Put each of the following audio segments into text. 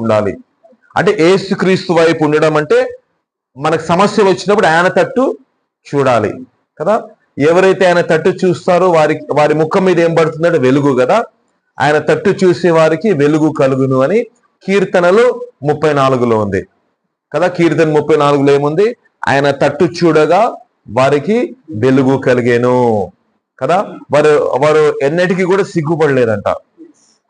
ఉండాలి. అంటే యేసుక్రీస్తు వైపు ఉండడం అంటే మనకు సమస్యలు వచ్చినప్పుడు ఆయన తట్టు చూడాలి కదా. ఎవరైతే ఆయన తట్టు చూస్తారో వారి ముఖం మీద ఏం పడుతుందంటే వెలుగు కదా. ఆయన తట్టు చూసే వారికి వెలుగు కలుగును అని కీర్తనలు 34లో ఉంది కదా. కీర్తన 34లో ఏముంది? ఆయన తట్టు చూడగా వారికి వెలుగు కలిగేను కదా. వారు ఎన్నటికీ కూడా సిగ్గుపడలేదంట.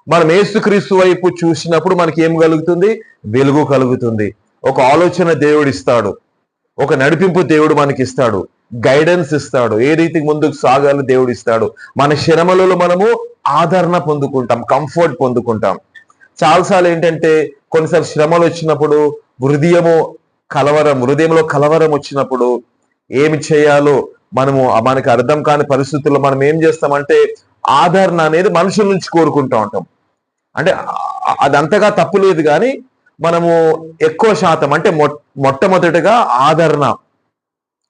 మనం యేసుక్రీస్తు వైపు చూసినప్పుడు మనకి ఏం కలుగుతుంది? వెలుగు కలుగుతుంది. ఒక ఆలోచన దేవుడు ఇస్తాడు, ఒక నడిపింపు దేవుడు మనకి ఇస్తాడు, గైడెన్స్ ఇస్తాడు, ఏ రీతికి ముందుకు సాగాలో దేవుడు ఇస్తాడు. మన శ్రమలలో మనము ఆదరణ పొందుకుంటాం, కంఫర్ట్ పొందుకుంటాం. చాలాసార్లు ఏంటంటే కొన్నిసార్లు శ్రమలు వచ్చినప్పుడు హృదయంలో కలవరం వచ్చినప్పుడు ఏమి చేయాలో మనకి అర్థం కాని పరిస్థితుల్లో మనం ఏం చేస్తామంటే ఆదరణ అనేది మనుషుల నుంచి కోరుకుంటూ ఉంటాం. అంటే అది అంతగా తప్పు లేదు, కానీ మనము ఎక్కువ శాతం అంటే మొట్టమొదటిగా ఆదరణ,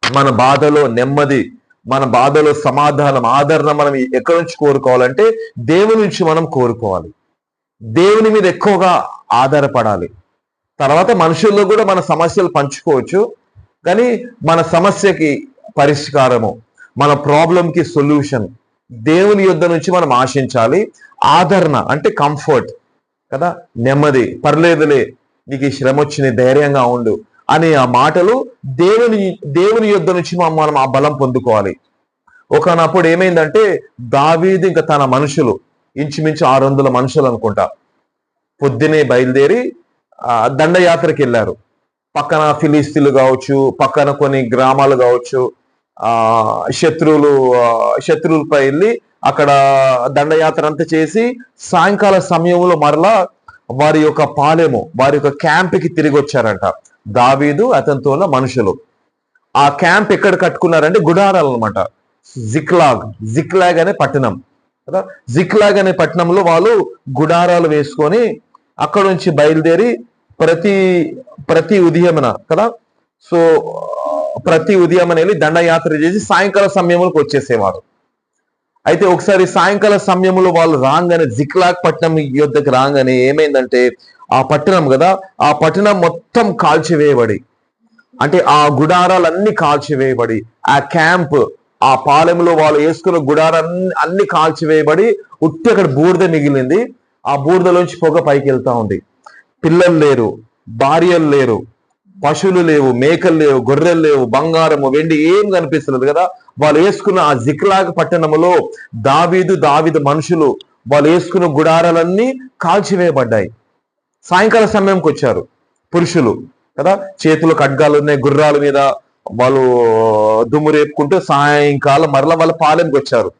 మన బాధలో నెమ్మది, మన బాధలో సమాధానం, ఆదరణ మనం ఎక్కడి నుంచి కోరుకోవాలంటే దేవుని నుంచి మనం కోరుకోవాలి. దేవుని మీద ఎక్కువగా ఆధారపడాలి. తర్వాత మనుషుల్లో కూడా మన సమస్యలు పంచుకోవచ్చు, కానీ మన సమస్యకి పరిష్కారము, మన ప్రాబ్లంకి సొల్యూషన్ దేవుని యుద్ధ నుంచి మనం ఆశించాలి. ఆదరణ అంటే కంఫర్ట్ కదా, నెమ్మది, పర్లేదులే నీకు ఈ శ్రమ వచ్చి ధైర్యంగా ఉండు అనే ఆ మాటలు దేవుని యుద్ధ నుంచి మనం ఆ బలం పొందుకోవాలి. ఒకనప్పుడు ఏమైందంటే దావీదు ఇంకా తన మనుషులు ఇంచుమించు 600 మనుషులు అనుకుంటా పొద్దునే బయలుదేరి దండయాత్రకి వెళ్ళారు. పక్కన ఫిలిస్తీన్లు కావచ్చు, పక్కన కొన్ని గ్రామాలు కావచ్చు, శత్రువులపై వెళ్ళి అక్కడ దండయాత్ర అంతా చేసి సాయంకాల సమయంలో మరలా వారి యొక్క పాలెము, వారి యొక్క క్యాంప్కి తిరిగి వచ్చారంట దావీదు అతనితో ఉన్న మనుషులు. ఆ క్యాంప్ ఎక్కడ కట్టుకున్నారంటే గుడారాలు అనమాట. జిక్లాగ్ అనే పట్టణం కదా. జిక్లాగ్ అనే పట్టణంలో వాళ్ళు గుడారాలు వేసుకొని అక్కడ నుంచి బయలుదేరి ప్రతి ఉదయమున కదా, సో ప్రతి ఉదయం వెళ్ళి దండయాత్ర చేసి సాయంకాల సమయంలోకి వచ్చేసేవారు. అయితే ఒకసారి సాయంకాల సమయంలో వాళ్ళు రాగానే జిక్లాగ్ పట్టణం యొద్దకు రాగానే ఏమైందంటే ఆ పట్టణం కదా, ఆ పట్టణం మొత్తం కాల్చివేయబడి, అంటే ఆ గుడారాలన్నీ కాల్చివేయబడి, ఆ క్యాంప్, ఆ పాలెంలో వాళ్ళు వేసుకున్న గుడారాలన్నీ కాల్చివేయబడి ఉట్టి అక్కడ బూడిద మిగిలింది. ఆ బూడిదలోంచి పొగ పైకి వెళ్తా ఉంది. పిల్లలు లేరు, భార్యలు లేరు, పశువులు లేవు, మేకలు లేవు, గొర్రెలు లేవు, బంగారము వెండి ఏం కనిపిస్తలేదు కదా. వాళ్ళు వేసుకున్న ఆ జిక్లాగ్ పట్టణంలో దావీదు మనుషులు వాళ్ళు వేసుకున్న గుడారాలన్నీ కాల్చివేయబడ్డాయి. సాయంకాల సమయంకి వచ్చారు పురుషులు కదా, చేతులు ఖడ్గాలు ఉన్నాయి, గుర్రాల మీద వాళ్ళు దుమ్ము రేపుకుంటూ సాయంకాలం మరలా వాళ్ళ పాలెంకి వచ్చారు.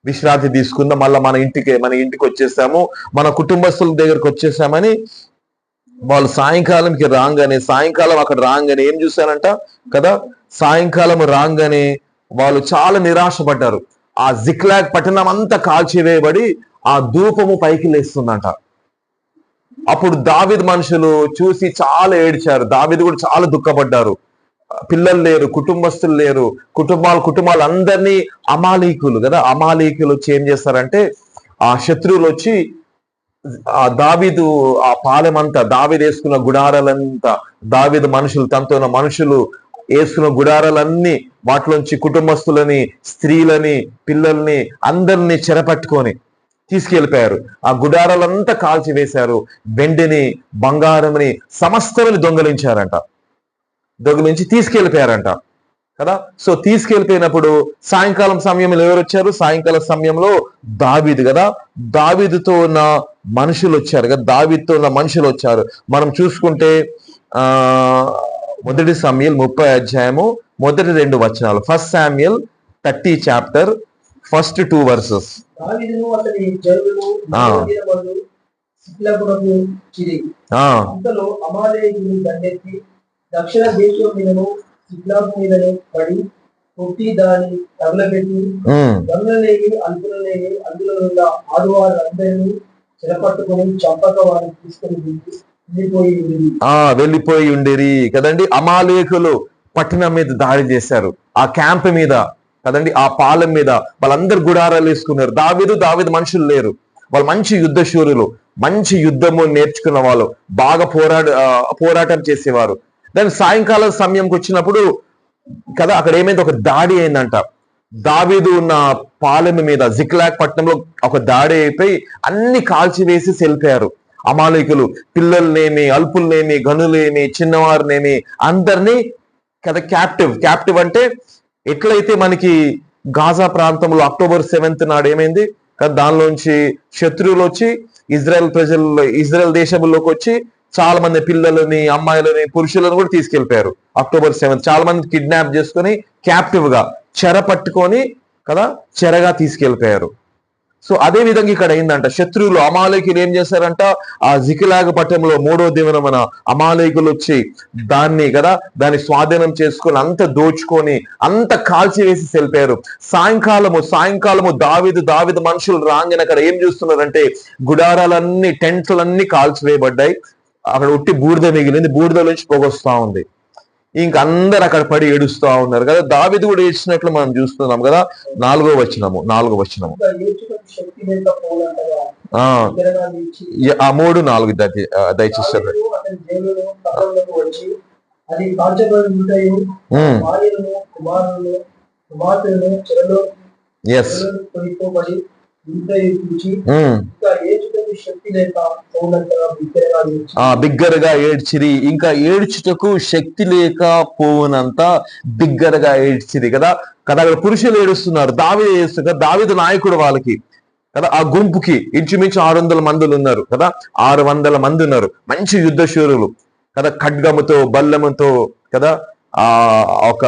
విశ్రాంతి తీసుకుందాం, మళ్ళీ మన ఇంటికి వచ్చేసాము, మన కుటుంబస్తుల దగ్గరకు వచ్చేసామని వాళ్ళు సాయంకాలం అక్కడ రాగానే ఏం చూశారంట కదా, సాయంకాలం రాగానే వాళ్ళు చాలా నిరాశపడ్డారు. ఆ జిక్లాగ్ పట్టణం అంతా కాల్చివేయబడి ఆ ధూపము పైకి లేస్తుందంట. అప్పుడు దావీదు మనుషులు చూసి చాలా ఏడ్చారు. దావీదు కూడా చాలా దుఃఖపడ్డారు. పిల్లలు లేరు, కుటుంబస్తులు లేరు, కుటుంబాలు అందరినీ అమాలీకులు కదా, అమాలీకులు వచ్చి ఏం చేస్తారంటే ఆ శత్రువులు వచ్చి ఆ దావీదు ఆ పాలెమంతా, దావీదు వేసుకున్న గుడారాలంతా, దావీదు మనుషులు తనతో ఉన్న మనుషులు వేసుకున్న గుడారాలన్నీ వాటిలోంచి కుటుంబస్తులని, స్త్రీలని, పిల్లల్ని అందరినీ చెరపట్టుకొని తీసుకెళ్ళిపోయారు. ఆ గుడారాలంతా కాల్చి వేశారు. వెండిని, బంగారంని సమస్తమని దొంగలించి తీసుకెళ్ళిపోయారంట కదా. సో తీసుకెళ్ళిపోయినప్పుడు సాయంకాలం సమయంలో ఎవరు వచ్చారు? సాయంకాల సమయంలో దావీదు కదా, దావీదుతో ఉన్న మనుషులు వచ్చారు కదా, దావీదుతో ఉన్న మనుషులు వచ్చారు. మనం చూసుకుంటే 1 సమూయేలు 30 అధ్యాయము మొదటి 2 వచనాలు. 1 Samuel 30 chapter first 2 verses. దక్షిణ దేశం మీదను సిక్లాగు మీదను పడి కొట్టి దాన్ని తగలబెట్టి గంగలేని అల్పులలేని అందులో ఉన్న ఆడవాళ్ళందరినీ చెరపట్టుకొని చంపక వారిని తీసుకొని వెళ్ళిపోయి ఉండేది కదండి. అమాలేకులు పట్టణం మీద దాడి చేశారు, ఆ క్యాంప్ మీద కదండి, ఆ పాలెం మీద వాళ్ళందరూ గుడారాలు వేసుకున్నారు. దావీదు మనుషులు లేరు, వాళ్ళు మంచి యుద్ధ శూరులు, మంచి యుద్ధము నేర్చుకున్న వాళ్ళు, బాగా పోరాటం చేసేవారు. దాని సాయంకాలం సమయంకి వచ్చినప్పుడు కదా అక్కడ ఏమైంది, ఒక దాడి అయిందంట. దావీదు ఉన్న పాలెం మీద జిక్లాగ్ పట్టణంలో ఒక దాడి అయిపోయి అన్ని కాల్చివేసి వెళ్ళిపోయారు అమాలేకులు. పిల్లల్నేమి, అల్పుల్నేమి, గనులేమి, చిన్నవారినేమి అందరినీ కదా క్యాప్టివ్ అంటే ఎట్లయితే మనకి గాజా ప్రాంతంలో October 7th నాడు ఏమైంది కదా, దానిలోంచి శత్రువులు వచ్చి ఇజ్రాయెల్ దేశంలోకి వచ్చి చాలా మంది పిల్లలని, అమ్మాయిలని, పురుషులను కూడా తీసుకెళ్లిపోయారు. October 7th చాలా మంది కిడ్నాప్ చేసుకొని క్యాప్టివ్ గా చెర పట్టుకొని కదా చెరగా తీసుకెళ్లిపోయారు. సో అదే విధంగా ఇక్కడ అయిందంట. శత్రువులు అమాలేకులు ఏం చేశారంట, ఆ జిక్లాగ్ పట్టణంలో 3వ దినమున అమాలేకులు వచ్చి దాన్ని స్వాధీనం చేసుకొని అంత దోచుకొని అంత కాల్చివేసి వెళ్ళిపోయారు. సాయంకాలము దావీదు మనుషులు రాగానే అక్కడ ఏం చూస్తున్నారంటే గుడారాలన్నీ, టెంట్లన్నీ కాల్చివేయబడ్డాయి. అక్కడ ఉట్టి బూడిద మిగిలింది, బూడిద నుంచి పొగొస్తా ఉంది. ఇంక అందరు అక్కడ పడి ఏడుస్తూ ఉన్నారు కదా. దావీదు కూడా ఏడ్చినట్లు మనం చూస్తున్నాం కదా. 4వ వచనము 3-4 దయచేసి బిగ్గరగా ఏడ్చిరి, ఇంకా ఏడ్చుటకు శక్తి లేక పోవునంత బిగ్గరగా ఏడ్చిరి కదా. అక్కడ పురుషులు ఏడుస్తున్నారు, దావీదు ఏడుస్తున్నారు. దావీదు నాయకుడు వాళ్ళకి కదా. ఆ గుంపుకి ఇంచుమించు 600 మంది ఉన్నారు కదా. 600 మంది ఉన్నారు, మంచి యుద్ధ శూరులు కదా, ఖడ్గముతో బల్లముతో కదా, ఒక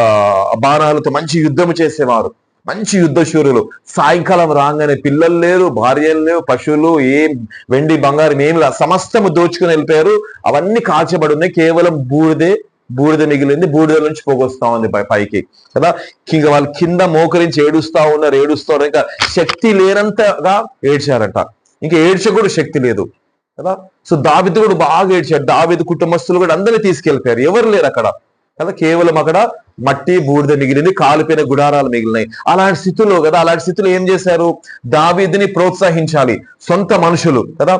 బాణాలతో మంచి యుద్ధము చేసేవారు, మంచి యుద్ధ శూరులు. సాయంకాలం రాగానే పిల్లలు లేరు, భార్యలు లేవు, పశువులు, ఏం వెండి బంగారం ఏమి సమస్తము దోచుకుని వెళ్ళిపోయారు. అవన్నీ కాల్చబడి ఉన్నాయి, కేవలం బూడిద మిగిలింది. బూడిద నుంచి పోగొస్తా ఉంది పైకి కదా. ఇంకా వాళ్ళు కింద మోకరించి ఏడుస్తా ఉన్నారు. ఇంకా శక్తి లేనంతగా ఏడ్చారంట. ఇంకా ఏడ్చకూడా శక్తి లేదు కదా. సో దావీదు కూడా బాగా ఏడ్చాడు. దావీదు కుటుంబస్తులు కూడా అందరినీ తీసుకెళ్ళిపోయారు, ఎవరు లేరు అక్కడ కదా. కేవలం అక్కడ మట్టి బూడిద మిగిలింది, కాలిపోయిన గుడారాలు మిగిలినాయి. అలాంటి స్థితిలో ఏం చేశారు, దావీదుని ప్రోత్సహించాలి సొంత మనుషులు కదా.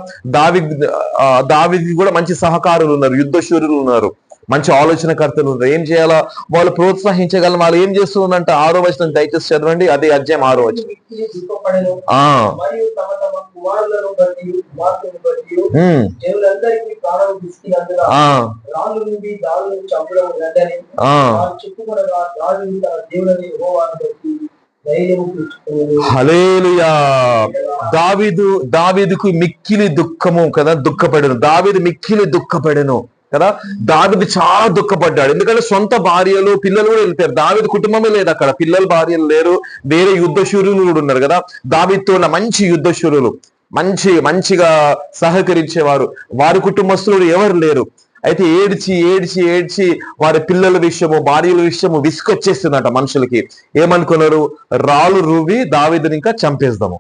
దావీదుకి కూడా మంచి సహకారులు ఉన్నారు, యుద్ధ శూరులు ఉన్నారు, మంచి ఆలోచనకర్తలు ఉన్నారు. ఏం చేయాలా, వాళ్ళు ప్రోత్సహించగలం. వాళ్ళు ఏం చేస్తుందంట 6వ వచనం దయచేసి చదవండి. అదే అధ్యాయం 6వ వచనం. హల్లెలూయా. దావీదుకు మిక్కిలి దుఃఖము కదా, దుఃఖపడెను. దావీదు మిక్కిలి దుఃఖపడెను కదా. దావీదు చాలా దుఃఖపడ్డాడు, ఎందుకంటే సొంత భార్యలు, పిల్లలు కూడా వెళ్ళిపోయారు. దావీదు కుటుంబమే లేదు అక్కడ, పిల్లలు, భార్యలు లేరు, వేరే యుద్ధ శూరులు కూడా ఉన్నారు కదా. దావీదుతో ఉన్న మంచి యుద్ధ శూరులు, మంచిగా సహకరించేవారు, వారి కుటుంబస్తులు ఎవరు లేరు. అయితే ఏడ్చి వారి పిల్లల విషయము, భార్యల విషయము విసుకొచ్చేస్తుందట మనుషులకి. ఏమనుకున్నారు, రాళ్ళు రువ్వి దావీదుని ఇంకా చంపేద్దాము.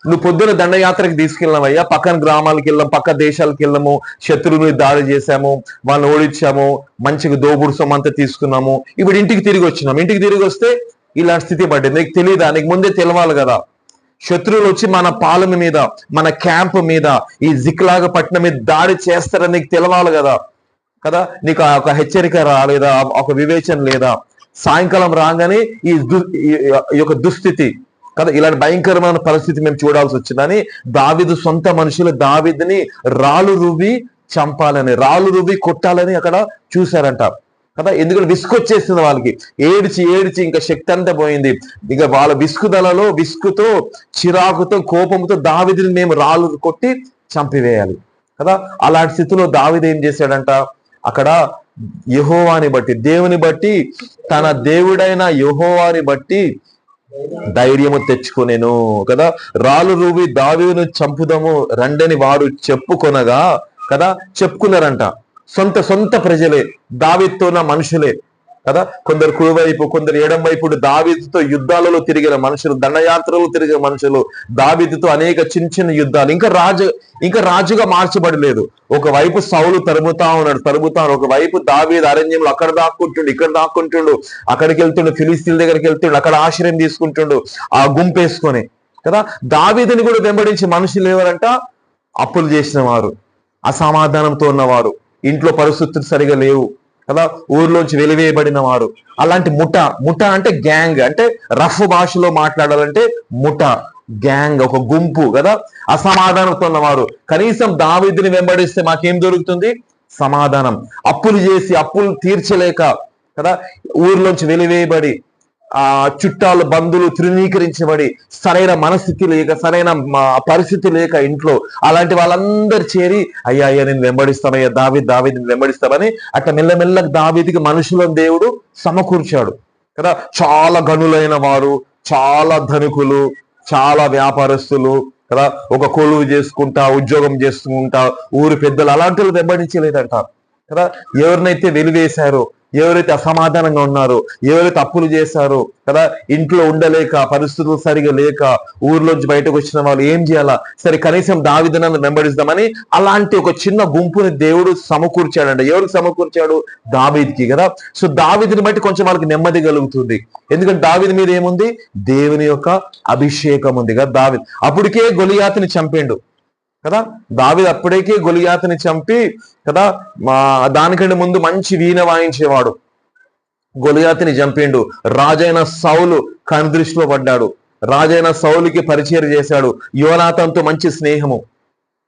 నువ్వు పొద్దున దండయాత్రకి తీసుకెళ్ళామయ్యా, పక్కన గ్రామాలకు వెళ్ళాం, పక్క దేశాలకు వెళ్ళాము, శత్రువుని దాడి చేశాము, వాళ్ళని ఓడించాము, మంచిగా దోపుడు సొమ్మంతా తీసుకున్నాము, ఇప్పుడు ఇంటికి తిరిగి వచ్చినాము. ఇంటికి తిరిగి వస్తే ఇలాంటి స్థితి పడ్డది. నీకు తెలియదా, నీకు ముందే తెలవాలి కదా. శత్రువులు వచ్చి మన పాలన మీద, మన క్యాంప్ మీద, ఈ జిక్లాగ్ పట్టణం మీద దాడి చేస్తారని నీకు తెలవాలి కదా. నీకు ఒక హెచ్చరిక రాలేదా, ఒక వివేచన లేదా? సాయంకాలం రాగానే ఈ యొక్క దుస్థితి కదా, ఇలాంటి భయంకరమైన పరిస్థితి మేము చూడాల్సి వచ్చిందని దావీదు సొంత మనుషులు దావీదుని రాళ్ళు రువ్వి చంపాలని, రాళ్ళు రువ్వి కొట్టాలని అక్కడ చూశారంట కదా. ఎందుకంటే విసుకొచ్చేస్తుంది వాళ్ళకి. ఏడ్చి ఇంకా శక్తి అంతా పోయింది. ఇక వాళ్ళ విసుకుతో, చిరాకుతో, కోపంతో దావీదుని మేము రాళ్ళు కొట్టి చంపివేయాలి కదా. అలాంటి స్థితిలో దావీదు ఏం చేశాడంట, అక్కడ యెహోవాని బట్టి, దేవుని బట్టి, తన దేవుడైన యెహోవాని బట్టి ధైర్యము తెచ్చుకునేను కదా. రాళ్ళు రువ్వి దావీదును చంపుదాము రండని వారు చెప్పుకున్నారంట. సొంత ప్రజలే, దావీదుతో ఉన్న మనుషులే కదా. కొందరు కుడివైపు, కొందరు ఎడం వైపు దావీదుతో యుద్ధాలలో తిరిగిన మనుషులు, దండయాత్రలు తిరిగిన మనుషులు, దావీదుతో అనేక చిన్న యుద్ధాలు. ఇంకా రాజుగా మార్చబడలేదు. ఒకవైపు సౌలు తరుముతా ఉన్నాడు, ఒకవైపు దావీదు అరణ్యంలో అక్కడ దాక్కుంటుండు, ఇక్కడ దాక్కుంటుండు, అక్కడికి వెళ్తుండు, ఫిలిస్తీన్ల దగ్గరికి వెళ్తుండు, అక్కడ ఆశ్రయం తీసుకుంటుండు ఆ గుంపేసుకొని కదా. దావీదుని కూడా వెంబడించి మనుషులు ఎవరంట, అప్పులు చేసిన వారు, అసమాధానంతో ఉన్నవారు, ఇంట్లో పరిస్థితులు సరిగా లేవు కదా, ఊర్లోంచి వెలివేయబడిన వారు, అలాంటి ముఠ అంటే గ్యాంగ్, అంటే రఫ్ భాషలో మాట్లాడాలంటే ముఠ, గ్యాంగ్, ఒక గుంపు కదా, అసమాధానంతో ఉన్నవారు. కనీసం దావీదుని వెంబడిస్తే మాకేం దొరుకుతుంది? సమాధానం. అప్పులు చేసి అప్పులు తీర్చలేక కదా, ఊర్లోంచి వెలివేయబడి, చుట్టాలు బంధువులు తృణీకరించబడి, సరైన మనస్థితి లేక, సరైన పరిస్థితి లేక ఇంట్లో, అలాంటి వాళ్ళందరూ చేరి అయ్యా నేను వెంబడిస్తామయ్యా, దావీదుని వెంబడిస్తామని అట్లా మెల్లమెల్లగా దావీదుకి మనుషులను దేవుడు సమకూర్చాడు కదా. చాలా గనులైన వారు, చాలా ధనికులు, చాలా వ్యాపారస్తులు కదా, ఒక కొలువు చేసుకుంటా, ఉద్యోగం చేసుకుంటా, ఊరి పెద్దలు, అలాంటి వాళ్ళు వెంబడించలేదంట కదా. ఎవరినైతే వెలివేశారో, ఎవరైతే అసమాధానంగా ఉన్నారో, ఎవరైతే అప్పులు చేశారో కదా, ఇంట్లో ఉండలేక, పరిస్థితులు సరిగా లేక, ఊర్లోంచి బయటకు వచ్చిన వాళ్ళు ఏం చేయాలా, సరే కనీసం దావీదుని వెంబడిస్తామని అలాంటి ఒక చిన్న గుంపుని దేవుడు సమకూర్చాడంట. ఎవరికి సమకూర్చాడు? దావీదుకి కదా. సో దావీదుని బట్టి కొంచెం వాళ్ళకి నెమ్మది కలుగుతుంది. ఎందుకంటే దావీదు మీద ఏముంది? దేవుని యొక్క అభిషేకం ఉంది కదా. దావీదు అప్పటికే గొలియాతుని చంపిండు కదా. దావీదు అప్పటికే గొలియాతుని చంపి కదా, దానికంటే ముందు మంచి వీణ వాయించేవాడు, గొలియాతుని చంపిండు. రాజైన సౌలు కనుదృష్టిలో పడ్డాడు, రాజైన సౌలుకి పరిచయం చేశాడు, యోనాతానుతో మంచి స్నేహము.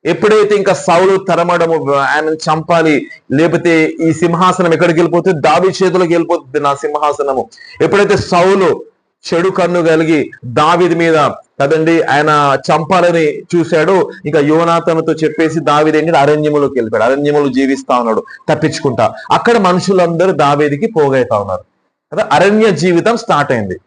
ఎప్పుడైతే ఇంకా సౌలు తరమడము, ఆయన చంపాలి, లేకపోతే ఈ సింహాసనం ఎక్కడికి వెళ్ళిపోతుంది? దావీదు చేతిలోకి వెళ్ళిపోతుంది నా సింహాసనము. ఎప్పుడైతే సౌలు చెడు కన్ను కలిగి దావీదు మీద కదండి ఆయన చంపాలని చూశాడు, ఇంకా యోనాతానుతో చెప్పేసి దావీదు ఏంటంటే అరణ్యములోకి వెళ్ళిపోయాడు. అరణ్యములు జీవిస్తా ఉన్నాడు తప్పించుకుంటా. అక్కడ మనుషులందరూ దావీదుకి పోగైతా ఉన్నారు కదా. అరణ్య జీవితం స్టార్ట్ అయింది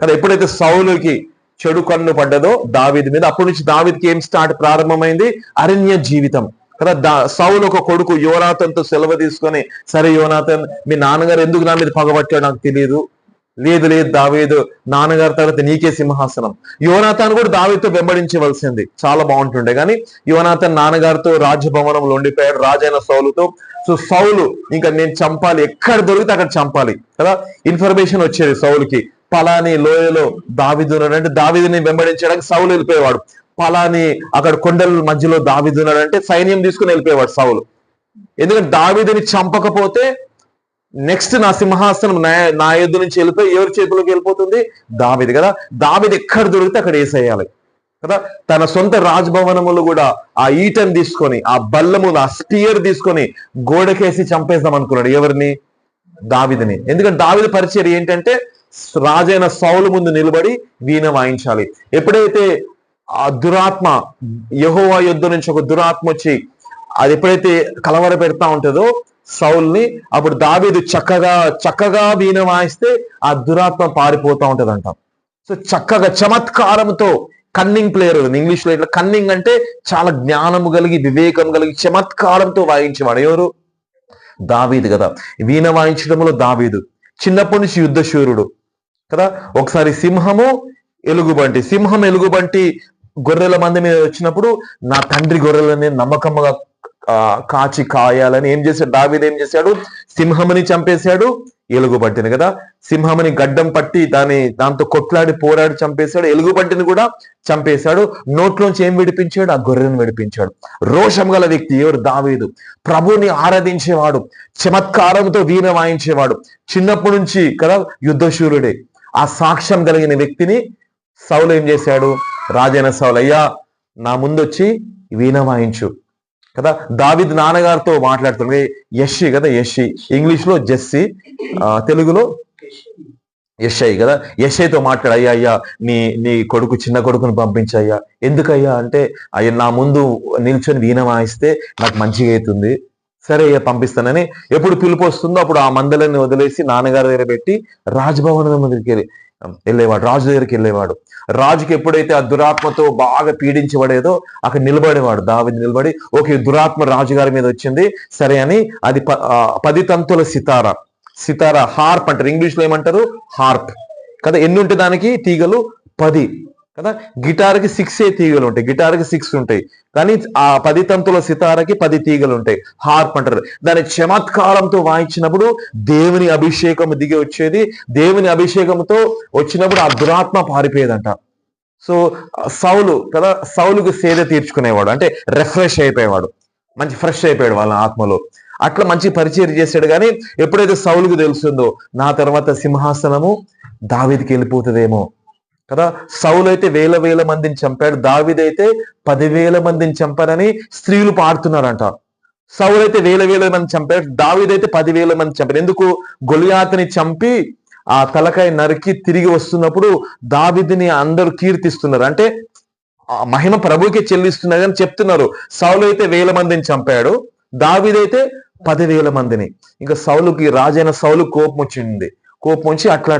కదా. ఎప్పుడైతే సౌలుకి చెడు కన్ను పడ్డదో దావీదు మీద, అప్పటి నుంచి దావీదుకి ఏం ప్రారంభమైంది? అరణ్య జీవితం కదా. సౌలు ఒక కొడుకు యోనాతానుతో సెలవు తీసుకొని, సరే యోనాతాన్, మీ నాన్నగారు ఎందుకు నా మీద పగబట్టాడు నాకు తెలియదు. లేదు దావీదు, నాన్నగారి తర్వాత నీకే సింహాసనం. యోనాతాను కూడా దావీదుతో వెంబడించవలసింది, చాలా బాగుంటుండే. కానీ యోనాతాన్ నాన్నగారితో రాజభవనంలో ఉండిపోయాడు, రాజైన సౌలుతో. సో సౌలు ఇంకా నేను చంపాలి, ఎక్కడ దొరికితే అక్కడ చంపాలి కదా. ఇన్ఫర్మేషన్ వచ్చేది సౌలుకి, పలాని లోయలో దావీదు ఉన్నాడంటే దావీదుని వెంబడించడానికి సౌలు వెళ్ళిపోయేవాడు. పలాని అక్కడ కొండల మధ్యలో దావీదు ఉన్నాడంటే సైన్యం తీసుకుని వెళ్ళిపోయేవాడు సౌలు. ఎందుకంటే దావీదుని చంపకపోతే నెక్స్ట్ నా సింహాసనం నా యుద్ధ నుంచి వెళ్ళిపోయి ఎవరి చేతిలోకి వెళ్ళిపోతుంది? దావీదు కదా. దావీదు ఎక్కడ దొరికితే అక్కడ వేసేయాలి కదా. తన సొంత రాజభవనములు కూడా ఆ ఈటను తీసుకొని, ఆ బల్లము, ఆ స్పియర్ తీసుకొని గోడకేసి చంపేద్దాం అనుకున్నాడు. ఎవరిని? దావీదుని. ఎందుకంటే దావీదు పరిచయం ఏంటంటే రాజైన సౌలు ముందు నిలబడి వీణ వాయించాలి. ఎప్పుడైతే ఆ దురాత్మ, యెహోవా యుద్ధ నుంచి ఒక దురాత్మ వచ్చి అది ఎప్పుడైతే కలవర పెడతా ఉంటుందో సౌల్ని, అప్పుడు దావీదు చక్కగా వీణ వాయిస్తే ఆ దురాత్మ పారిపోతా ఉంటదంట. సో చక్కగా చమత్కారంతో, కన్నింగ్ ప్లేయర్, ఇంగ్లీష్ లో ఇట్లా కన్నింగ్ అంటే చాలా జ్ఞానము కలిగి, వివేకం కలిగి, చమత్కారంతో వాయించేవాడు. ఎవరు? దావీదు కదా. వీణ వాయించడంలో దావీదు చిన్నప్పటి నుంచి యుద్ధశూరుడు కదా. ఒకసారి సింహం ఎలుగుబంటి గొర్రెల మంది మీద వచ్చినప్పుడు నా తండ్రి గొర్రెలని నమ్మకంగా కాచి కాయాలని ఏం చేశాడు? దావీదు ఏం చేశాడు? సింహముని చంపేశాడు, ఎలుగుబంటిని కదా. సింహముని గడ్డం పట్టి దాంతో కొట్లాడి పోరాడి చంపేశాడు, ఎలుగుబంటిని కూడా చంపేశాడు. నోట్లోంచి ఏం విడిపించాడు? ఆ గొర్రెను విడిపించాడు. రోషం గల వ్యక్తి ఎవరు? దావీదు. ప్రభుని ఆరాధించేవాడు, చమత్కారంతో వీణ వాయించేవాడు, చిన్నప్పటి నుంచి కదా యుద్ధశూరుడే. ఆ సాక్ష్యం కలిగిన వ్యక్తిని సౌలు ఏం చేశాడు? రాజైన సౌలు, అయ్యా నా ముందొచ్చి వీణ వాయించు కదా. దావీదు నాన్నగారితో మాట్లాడుతుంది, యెషీ కదా, యెషీ ఇంగ్లీష్ లో జెస్సీ, తెలుగులో యెషై కదా. యెషైతో మాట్లాడు, అయ్యా నీ కొడుకు, చిన్న కొడుకుని పంపించయ్యా. ఎందుకయ్యా అంటే, అయ్యా నా ముందు నిల్చొని వీణ వాయిస్తే నాకు మంచిగా అవుతుంది. సరే అయ్యా పంపిస్తానని. ఎప్పుడు పిలుపు వస్తుందో అప్పుడు ఆ మందలని వదిలేసి నాన్నగారి దగ్గర పెట్టి రాజభవనం దగ్గరికి వెళ్ళేవాడు, రాజు దగ్గరికి వెళ్ళేవాడు. రాజుకి ఎప్పుడైతే ఆ దురాత్మతో బాగా పీడించబడేదో అక్కడ నిలబడేవాడు. దావీదు నిలబడి, ఓకే దురాత్మ రాజుగారి మీద వచ్చింది సరే అని, అది 10 తంతుల సితారా, హార్ప్ అంటారు, ఇంగ్లీష్ లో ఏమంటారు? హార్ప్ కదా. ఎన్ని ఉంటాయి దానికి? తీగలు 10 కదా. గిటార్కి 6 తీగలు ఉంటాయి, గిటార్కి 6 ఉంటాయి, కానీ ఆ 10 తంతుల సితారకి 10 తీగలు ఉంటాయి, హార్ప్ అంటారు. దాని చమత్కారంతో వాయించినప్పుడు దేవుని అభిషేకం దిగి వచ్చేది. దేవుని అభిషేకంతో వచ్చినప్పుడు ఆ దురాత్మ పారిపోయేదంట. సో సౌలు కదా, సౌలుకు సేద తీర్చుకునేవాడు, అంటే రిఫ్రెష్ అయిపోయేవాడు, మంచి ఫ్రెష్ అయిపోయాడు వాళ్ళ ఆత్మలో. అట్లా మంచి పరిచయం చేశాడు. కానీ ఎప్పుడైతే సౌలుకు తెలుస్తుందో నా తర్వాత సింహాసనము దావీదుకి వెళ్ళిపోతుందేమో కదా, సౌలు అయితే వేల మందిని చంపాడు, దావీదైతే 10,000 మందిని చంపారని స్త్రీలు పాడుతున్నారంట. సౌలు అయితే వేల మంది చంపాడు, దావీదైతే 10,000 మంది చంపారు. ఎందుకు? గొలియాతుని చంపి ఆ తలకాయ నరికి తిరిగి వస్తున్నప్పుడు దావీదుని అందరూ కీర్తిస్తున్నారు, అంటే ఆ మహిమ ప్రభువుకే చెల్లిస్తున్నారు అని చెప్తున్నారు. సౌలు అయితే 1,000 మందిని చంపాడు, దావీదైతే 10,000 మందిని. ఇంకా సౌలుకి, రాజైన సౌలు కోపం వచ్చి అట్లా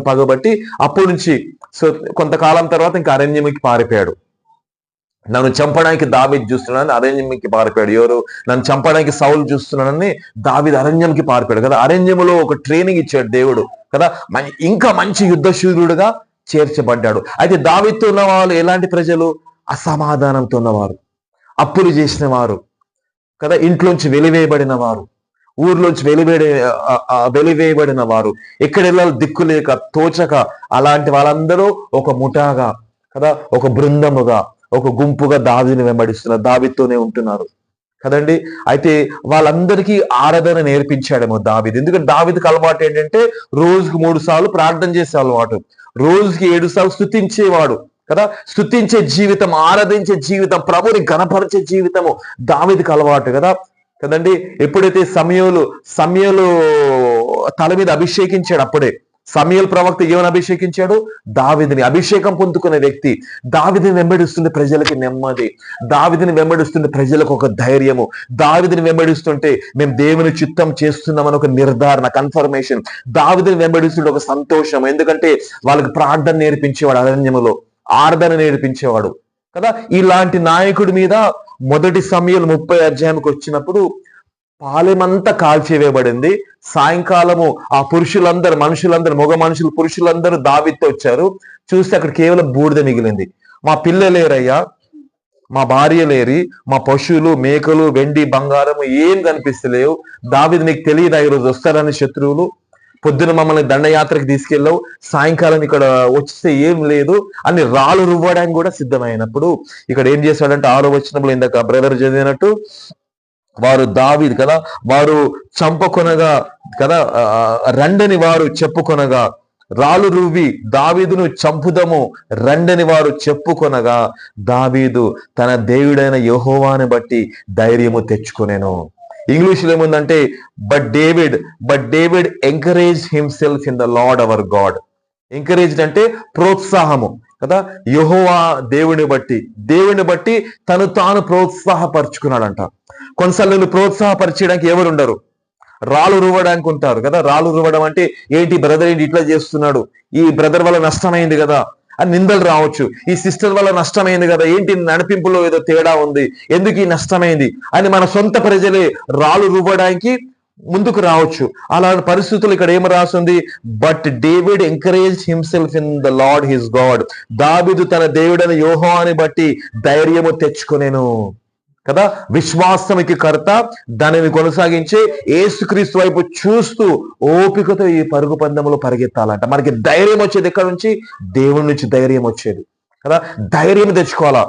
పగబట్టి అప్పటి నుంచి సో కొంతకాలం తర్వాత ఇంకా అరణ్యంకి పారిపోయాడు. నన్ను చంపడానికి దావీదు చూస్తున్నాడని అరణ్యంకి పారిపోయాడు. ఎవరు? నన్ను చంపడానికి సౌలు చూస్తున్నాడని దావీదు అరణ్యంకి పారిపోయాడు కదా. అరణ్యంలో ఒక ట్రైనింగ్ ఇచ్చాడు దేవుడు కదా, ఇంకా మంచి యుద్ధశూరుడుగా చేర్చబడ్డాడు. అయితే దావీదుతో ఉన్న వాళ్ళు ఎలాంటి ప్రజలు? అసమాధానంతో ఉన్నవారు, అప్పులు చేసిన వారు కదా, ఇంట్లోంచి వెలివేయబడిన వారు, ఊర్లోంచి వెలివేయబడిన వారు, ఎక్కడ వెళ్ళాలి దిక్కు లేక తోచక, అలాంటి వాళ్ళందరూ ఒక ముఠాగా కదా, ఒక బృందముగా, ఒక గుంపుగా దావీదుని వెంబడిస్తున్నారు, దావీదుతోనే ఉంటున్నారు కదండి. అయితే వాళ్ళందరికీ ఆరాధన నేర్పించాడేమో దావీదు. ఎందుకంటే దావీదుకి అలవాటు ఏంటంటే రోజుకు 3 సార్లు ప్రార్థన చేసే అలవాటు, రోజుకి 7 సార్లు స్తుతించేవాడు కదా. స్తుతించే జీవితం, ఆరాధించే జీవితం, ప్రభుని గణపరిచే జీవితము దావీదుకి అలవాటు కదా కదండి. ఎప్పుడైతే సమయలు తల మీద అభిషేకించాడు, అప్పుడే సమయలు ప్రవక్త ఏమని అభిషేకించాడు? దావీదుని. అభిషేకం పొందుకునే వ్యక్తి దావీదుని వెంబడిస్తుంటే ప్రజలకి నెమ్మది, దావీదుని వెంబడిస్తుంటే ప్రజలకు ఒక ధైర్యము, దావీదుని వెంబడిస్తుంటే మేము దేవుని చిత్తం చేస్తున్నామని ఒక నిర్ధారణ, కన్ఫర్మేషన్, దావీదుని వెంబడిస్తుంటే ఒక సంతోషం. ఎందుకంటే వాళ్ళకి ప్రార్థన నేర్పించేవాడు, అరణ్యములో ఆరాధన నేర్పించేవాడు కదా. ఇలాంటి నాయకుడి మీద మొదటి సమూయేలు 30 అధ్యాయంకి వచ్చినప్పుడు పాలెమంతా కాల్చివేయబడింది. సాయంకాలము ఆ మనుషులందరూ మగ మనుషులు, పురుషులందరూ దావీదుతో వచ్చారు. చూస్తే అక్కడ కేవలం బూడిద మిగిలింది. మా పిల్లలేరయ్యా, మా భార్య లేరి, మా పశువులు, మేకలు, వెండి, బంగారము ఏం కనిపిస్తలేవు. దావీదు, నీకు తెలియదా ఈరోజు వస్తారని శత్రువులు? పొద్దున మమ్మల్ని దండయాత్రకు తీసుకెళ్ళావు, సాయంకాలం ఇక్కడ వస్తే ఏం లేదు అని రాళ్ళు రువ్వడానికి కూడా సిద్ధమైనప్పుడు ఇక్కడ ఏం చేశాడంటే 6వ వచనంలో ఇందాక బ్రదర్ చదివినట్టు, వారు దావీదు కదా, వారు చంపకొనగా కదా, రండని వారు చెప్పుకొనగా, రాళ్ళు రువ్వి దావీదును చంపుదము రండని వారు చెప్పుకొనగా, దావీదు తన దేవుడైన యెహోవాని బట్టి ధైర్యము తెచ్చుకొనెను. ఇంగ్లీష్ లో ఏముందంటే but David encourage himself in the lord hour God. Encouraged అంటే ప్రోత్సాహము కదా, యెహోవా దేవుని బట్టి తను తాను ప్రోత్సాహపరుచుకున్నాడంట. కొన్నిసార్లు ప్రోత్సాహపరిచడానికి ఎవరు ఉండరు, రాళ్ళు రువ్వడానికి ఉంటారు కదా. రాళ్ళు రువ్వడం అంటే ఏంటి, బ్రదర్ ఏంటి ఇట్లా చేస్తున్నాడు, ఈ బ్రదర్ వల్ల నష్టమైంది కదా అని నిందలు రావచ్చు. ఈ సిస్టర్ వల్ల నష్టమైంది కదా, ఏంటి నడిపింపులో ఏదో తేడా ఉంది, ఎందుకు ఈ నష్టమైంది అని మన సొంత ప్రజలే రాళ్ళు రువ్వడానికి ముందుకు రావచ్చు. అలాంటి పరిస్థితులు ఇక్కడ ఏమి రాస్తుంది? But David encourage himself in the lord his God. దావీదు తన దేవుడైన యెహోవాని బట్టి ధైర్యము తెచ్చుకొనెను కదా. విశ్వాసముకి కర్త, దానిని కొనసాగించే యేసుక్రీస్తు వైపు చూస్తూ ఓపికతో ఈ పరుగు పందెంలో పరిగెత్తాలంట. మనకి ధైర్యం వచ్చేది ఎక్కడి నుంచి? దేవుడి నుంచి ధైర్యం వచ్చేది కదా. ధైర్యం తెచ్చుకోవాలా.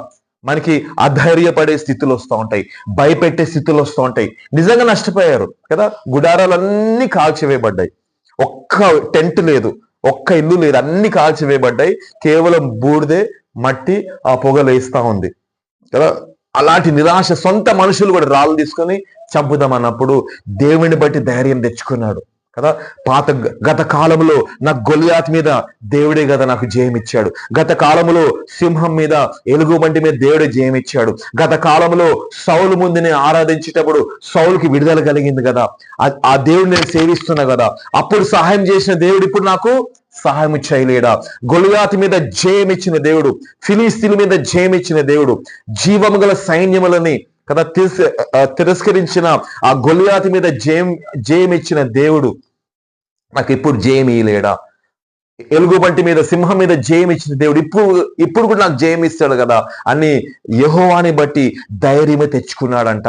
మనకి అధైర్యపడే స్థితులు వస్తూ ఉంటాయి, భయపెట్టే స్థితులు వస్తూ ఉంటాయి. నిజంగా నష్టపోయారు కదా, గుడారాలన్నీ కాల్చివేయబడ్డాయి, ఒక్క టెంట్ లేదు, ఒక్క ఇల్లు లేదు, అన్ని కాల్చివేయబడ్డాయి. కేవలం బూడిదే, మట్టి, ఆ పొగలు వేస్తా ఉంది కదా. అలాంటి నిరాశ, సొంత మనుషులు కూడా రాళ్ళు తీసుకొని చంపుదామన్నప్పుడు దేవుని బట్టి ధైర్యం తెచ్చుకున్నాడు కదా. గత కాలంలో నాకు గొలియాతు మీద దేవుడే కదా నాకు జయమిచ్చాడు. గత కాలంలో సింహం మీద, ఎలుగుబంటి మీద దేవుడే జయమిచ్చాడు. గత కాలంలో సౌలు ముందు నేను ఆరాధించేటప్పుడు సౌలుకి విడుదల కలిగింది కదా, ఆ దేవుడిని నేను సేవిస్తున్నా కదా. అప్పుడు సహాయం చేసిన దేవుడు ఇప్పుడు నాకు సహాయం చేయలేడా? గొలియాతు మీద జయమిచ్చిన దేవుడు, ఫిలిస్తీన్ల మీద జయమిచ్చిన దేవుడు, జీవము గల సైన్యములని కదా తిరస్కరించిన ఆ గొలియాతు మీద జయమిచ్చిన దేవుడు నాకు ఇప్పుడు జయం ఇయ్యలేడా? ఎలుగుబంటి మీద, సింహం మీద జయం ఇచ్చిన దేవుడు ఇప్పుడు కూడా నాకు జయం ఇస్తాడు కదా అని యెహోవాని బట్టి ధైర్యమే తెచ్చుకున్నాడంట.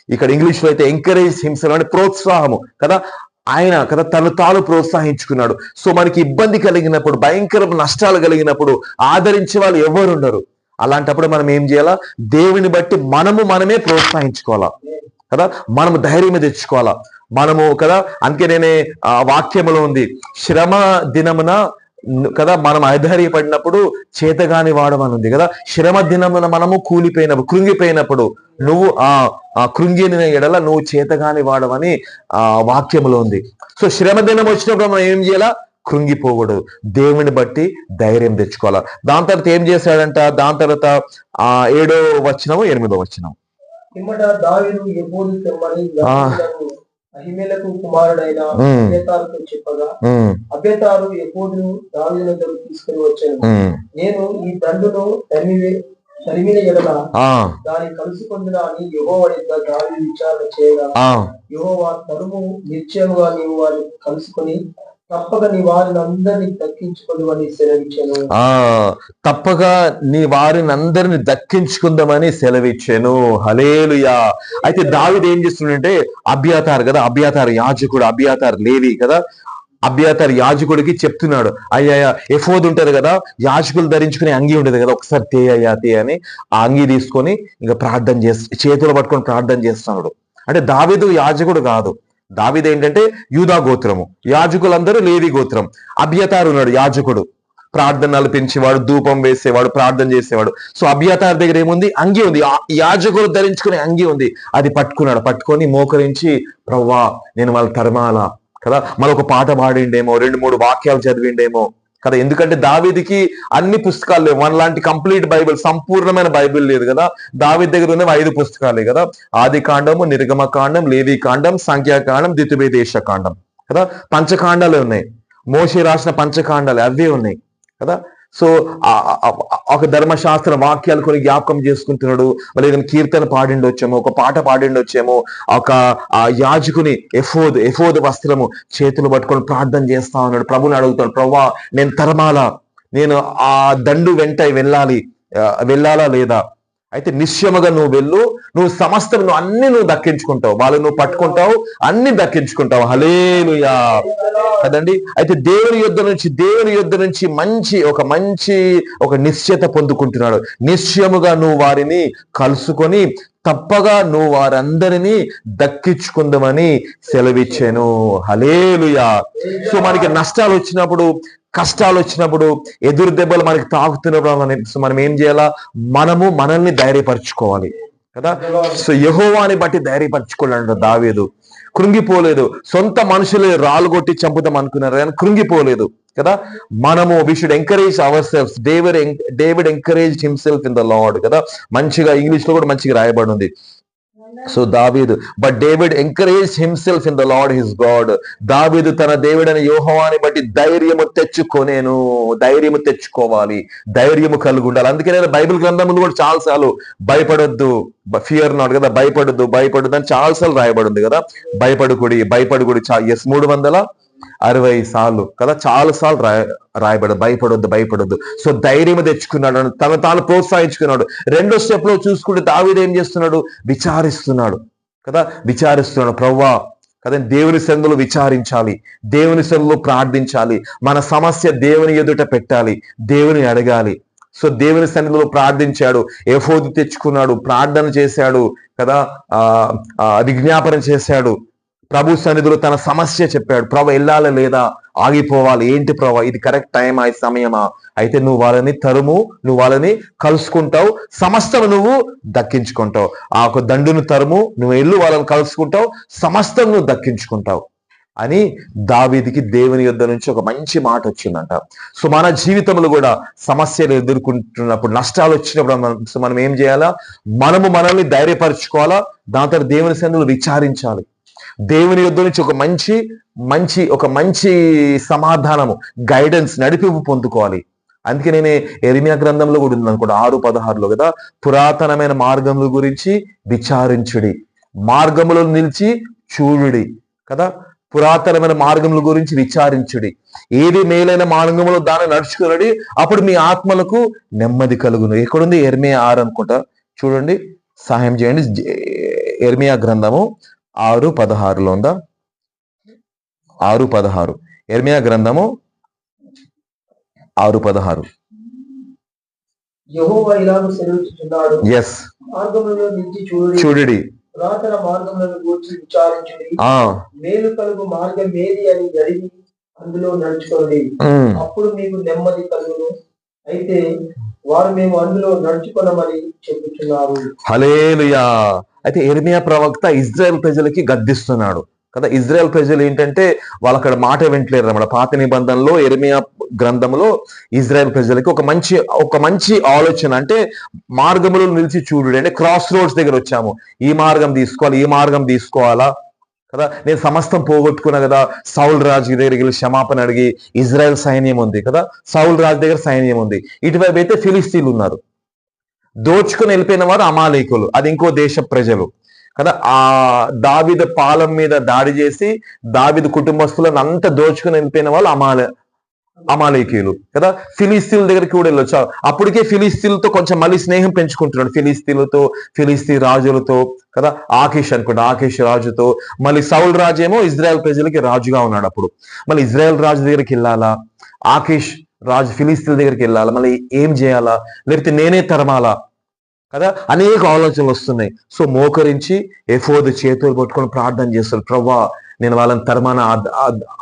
ఇక్కడ ఇంగ్లీష్ లో అయితే ఎంకరేజ్ హిమ్సెల్ఫ్ అంటే ప్రోత్సాహము కదా. ఆయన కదా తను తాను ప్రోత్సహించుకున్నాడు. సో మనకి ఇబ్బంది కలిగినప్పుడు, భయంకర నష్టాలు కలిగినప్పుడు ఆదరించే వాళ్ళు ఎవరు ఉండరు. అలాంటప్పుడు మనం ఏం చేయాలా? దేవుని బట్టి మనమే ప్రోత్సహించుకోవాలా కదా, మనము ధైర్యం తెచ్చుకోవాలా మనము కదా. అందుకే నేనే వాక్యములో ఉంది, శ్రమ దినమున కదా మనం అధైర్యపడినప్పుడు చేతగాని వాడమని ఉంది కదా. శ్రమ దినమున మనము కృంగిపోయినప్పుడు నువ్వు కృంగిన ఎడల నువ్వు చేతగాని వాడమని వాక్యములో ఉంది. సో శ్రమ దినం వచ్చినప్పుడు మనం ఏం చేయాలా? కృంగిపోకూడదు, దేవుని బట్టి ధైర్యం తెచ్చుకోవాలా. దాని తర్వాత ఏం చేశాడంట? దాని తర్వాత 7వ వచనము 8వ వచనం, అహిమేలకు కుమారుడైన అబ్యాతారుతో చెప్పగా, అబ్యాతారు ఎఫోదును దావీదు దగ్గరకు తీసుకుని వచ్చాను. నేను ఈ దండును తరిమిన ఎడల దాన్ని కలుసుకుందునా అని యెహోవా యొద్ద దావీదు విచారణ చేయగా, యెహోవా తరుము, నిశ్చయముగా నీవు వారిని కలుసుకొని తప్పక నీ వారిని అందరినీ దక్కించుకుందామని సెలవిచ్చాను. తప్పగా నీ వారిని అందరిని దక్కించుకుందామని సెలవిచ్చాను. హల్లెలూయా. అయితే దావీదు ఏం చేస్తుండంటే, అబ్యాతారు కదా, అబ్యాతారు యాజకుడు, అబ్యాతారు లేవి కదా, అబ్యాతారు యాజకుడికి చెప్తున్నాడు, అయ్యా ఎఫోద్ ఉంటది కదా, యాజకులు ధరించుకునే అంగి ఉండేది కదా, ఒకసారి తే అని ఆ అంగి తీసుకొని ఇంకా ప్రార్థన చేతులు పట్టుకొని ప్రార్థన చేస్తున్నాడు. అంటే దావీదు యాజకుడు కాదు, దావీదు ఏంటంటే యూదా గోత్రము, యాజకులందరూ లేవి గోత్రం. అబ్యాతారు ఉన్నాడు యాజకుడు, ప్రార్థనలు పెంచేవాడు, ధూపం వేసేవాడు, ప్రార్థన చేసేవాడు. సో అబ్యాతారు దగ్గర ఏముంది? అంగి ఉంది, యాజకులు ధరించుకునే అంగి ఉంది. అది పట్టుకొని మోకరించి, ప్రవ్వా నేను వాళ్ళ తరమాల కదా, మళ్ళీ ఒక పాట పాడిండేమో, 2-3 వాక్యాలు చదివిండేమో కదా. ఎందుకంటే దావీదుకి అన్ని పుస్తకాలు లేవు, మనలాంటి కంప్లీట్ బైబిల్, సంపూర్ణమైన బైబిల్ లేదు కదా. దావీదు దగ్గర ఉన్నవి 5 పుస్తకాలే కదా, ఆది కాండము, నిర్గమ కాండం, లేవి కాండం, సంఖ్యాకాండం, ద్వితీయోపదేశ కాండం కదా. పంచకాండాలే ఉన్నాయి, మోషే రాసిన పంచకాండాలు అవే ఉన్నాయి కదా. సో ఒక ధర్మశాస్త్ర వాక్యాలు కొన్ని జ్ఞాపకం చేసుకుంటున్నాడు, మళ్ళీ ఏదైనా కీర్తన పాడిండొచ్చేమో, ఒక పాట పాడిండొచ్చేమో, ఒక యాజకుని ఎఫోద్ వస్త్రము చేతులు పట్టుకొని ప్రార్థన చేస్తా ఉన్నాడు, ప్రభుని అడుగుతాడు, ప్రవ్వా నేను తరమాలా, నేను ఆ దండు వెంట వెళ్ళాలా లేదా? అయితే నిశ్చయముగా నువ్వు వెళ్ళు, నువ్వు సమస్తం నువ్వు దక్కించుకుంటావు, వాళ్ళు నువ్వు పట్టుకుంటావు, అన్ని దక్కించుకుంటావు. హల్లెలూయా కదండి. అయితే దేవుని యుద్ధ నుంచి మంచి ఒక నిశ్చయత పొందుకుంటున్నాడు. నిశ్చయముగా నువ్వు వారిని కలుసుకొని తప్పగా నువ్వు వారందరినీ దక్కించుకుందామని సెలవిచ్చాను. హల్లెలూయా. సో మనకి నష్టాలు వచ్చినప్పుడు, కష్టాలు వచ్చినప్పుడు, ఎదురు దెబ్బలు మనకి తాకుతున్నప్పుడు మనం ఏం చేయాలా? మనల్ని ధైర్యపరచుకోవాలి కదా. సో యెహోవాని బట్టి ధైర్యపరచుకోవాలంట దావీదు. కృంగిపోలేదు, సొంత మనుషులు రాళ్ళు కొట్టి చంపుదాం అనుకున్నారు కానీ కృంగిపోలేదు కదా. We should encourage our self. David encourage himself in the Lord కదా. మంచిగా ఇంగ్లీష్ లో కూడా మంచిగా రాయబడి ఉంది. సో దావీదు, but David encourage himself in the lord his God. దావీదు తన దేవుడైన యెహోవాని బట్టి ధైర్యము తెచ్చుకోవాలి, ధైర్యము కలిగి ఉండాలి. అందుకే నేను బైబిల్ గ్రంథములు కూడా చాలాసార్లు భయపడొద్దు, ఫియర్ నాట్ కదా, భయపడొద్దు అని చాలాసార్లు రాయబడింది కదా. భయపడుకుడి 360 సార్లు కదా, చాలా సార్లు భయపడొద్దు. సో ధైర్యం తెచ్చుకున్నాడు, తను తాను ప్రోత్సహించుకున్నాడు. 2వ స్టెప్ లో చూసుకుంటే దావీదు ఏం చేస్తున్నాడు? విచారిస్తున్నాడు, ప్రవ్వా కదా, దేవుని సన్నిధిలో విచారించాలి, దేవుని సన్నిధిలో ప్రార్థించాలి, మన సమస్య దేవుని ఎదుట పెట్టాలి, దేవుని అడగాలి. సో దేవుని సన్నిధిలో ప్రార్థించాడు, ఎఫోదు తెచ్చుకున్నాడు, ప్రార్థన చేశాడు కదా, విజ్ఞాపన చేశాడు, ప్రభు సన్నిధిలో తన సమస్య చెప్పాడు. ప్రభు వెళ్ళాలా లేదా, ఆగిపోవాలి, ఏంటి ప్రభు ఇది కరెక్ట్ టైమా, ఈ సమయమా? అయితే నువ్వు వాళ్ళని నువ్వు వాళ్ళని కలుసుకుంటావు, సమస్తం నువ్వు దక్కించుకుంటావు. ఆ ఒక దండును నువ్వు వెళ్ళు, వాళ్ళని కలుసుకుంటావు, సమస్తం నువ్వు దక్కించుకుంటావు అని దావీదుకి దేవుని యొద్ద నుంచి ఒక మంచి మాట వచ్చిందంట. సో మన జీవితంలో కూడా సమస్యలు ఎదుర్కొంటున్నప్పుడు, నష్టాలు వచ్చినప్పుడు మనం ఏం చేయాలా? మనల్ని ధైర్యపరచుకోవాలా. దాని తర్వాత దేవుని సన్నిధిలో విచారించాలి, దేవుని యొద్ద నుంచి ఒక మంచి సమాధానము, గైడెన్స్, నడిపింపు పొందుకోవాలి. అందుకే నేను యెరెమీయా గ్రంథంలో కూడా ఉంది అనుకోండి, 6:16 కదా, పురాతనమైన మార్గముల గురించి విచారించుడి, మార్గములో నిలిచి చూడుడి కదా. పురాతనమైన మార్గముల గురించి విచారించుడి, ఏది మేలైన మార్గములో దాన్ని నడుచుకునడి, అప్పుడు మీ ఆత్మలకు నెమ్మది కలుగును. ఎక్కడుంది? యెరెమీయా 6 అనుకుంటా, చూడండి, సహాయం చేయండి. యెరెమీయా గ్రంథము 6:16 ఉందా? 6:16 యిర్మీయా గ్రంథము 6:16. యెహోవా ఇలాగ సెలవిస్తున్నాడు, ఎస్, మార్గములలో నిలిచి చూడుడి, పురాతన మార్గములను గూర్చి విచారించుడి, మేలు కలుగు మార్గం ఏది అని అడిగి అందులో నడుచుకోండి, అప్పుడు మీకు నెమ్మది కలుగును. అయితే వారు మేము అందులో నడుచుకున్నామని చెప్పుచున్నారు. హల్లెలూయా. అయితే యిర్మీయా ప్రవక్త ఇజ్రాయెల్ ప్రజలకి గద్దిస్తున్నాడు కదా. ఇజ్రాయెల్ ప్రజలు ఏంటంటే వాళ్ళు అక్కడ మాట వింటలేరు అన్నమాట. పాత నిబంధనలో యిర్మీయా గ్రంథంలో ఇజ్రాయెల్ ప్రజలకి ఒక మంచి ఆలోచన, అంటే మార్గములో నిలిచి చూడు, అంటే క్రాస్ రోడ్స్ దగ్గర వచ్చాము, ఈ మార్గం తీసుకోవాలి, ఈ మార్గం తీసుకోవాలా కదా. నేను సమస్తం పోగొట్టుకున్నా కదా. సౌల్ రాజు దగ్గరికి వెళ్ళి క్షమాపణ అడిగి, ఇజ్రాయెల్ సైన్యం ఉంది కదా, సౌల్ రాజు దగ్గర సైన్యం ఉంది, ఇటువైపు అయితే ఫిలిస్తీన్లు ఉన్నారు, దోచుకుని వెళ్ళిపోయిన వారు అమాలేకులు, అది ఇంకో దేశ ప్రజలు కదా. ఆ దావీదు పాలెం మీద దాడి చేసి దావీదు కుటుంబస్తులను అంతా దోచుకుని వెళ్ళిపోయిన వాళ్ళు అమాలేకీయులు కదా. ఫిలిస్తీన్ల దగ్గరికి కూడా వెళ్ళొచ్చు. అప్పటికే ఫిలిస్తీన్లతో కొంచెం మళ్ళీ స్నేహం పెంచుకుంటున్నాడు, ఫిలిస్తీన్లతో, ఫిలిస్తీ రాజులతో కదా. ఆకీష్ అనుకుంటా, ఆకీష్ రాజుతో. మళ్ళీ సౌల్ రాజు ఏమో ఇజ్రాయెల్ ప్రజలకి రాజుగా ఉన్నాడు. అప్పుడు మళ్ళీ ఇజ్రాయెల్ రాజు దగ్గరికి వెళ్ళాలా, ఆకీష్ రాజు ఫిలిస్తీన్ల దగ్గరికి వెళ్ళాలా, మళ్ళీ ఏం చేయాలా, లేకపోతే నేనే తరమాలా కదా. అనేక ఆలోచనలు వస్తున్నాయి. సో మోకరించి ఎఫోదు చేతులు పట్టుకొని ప్రార్థన చేస్తాడు, ప్రవ్వా నేను వాళ్ళని తరమానా,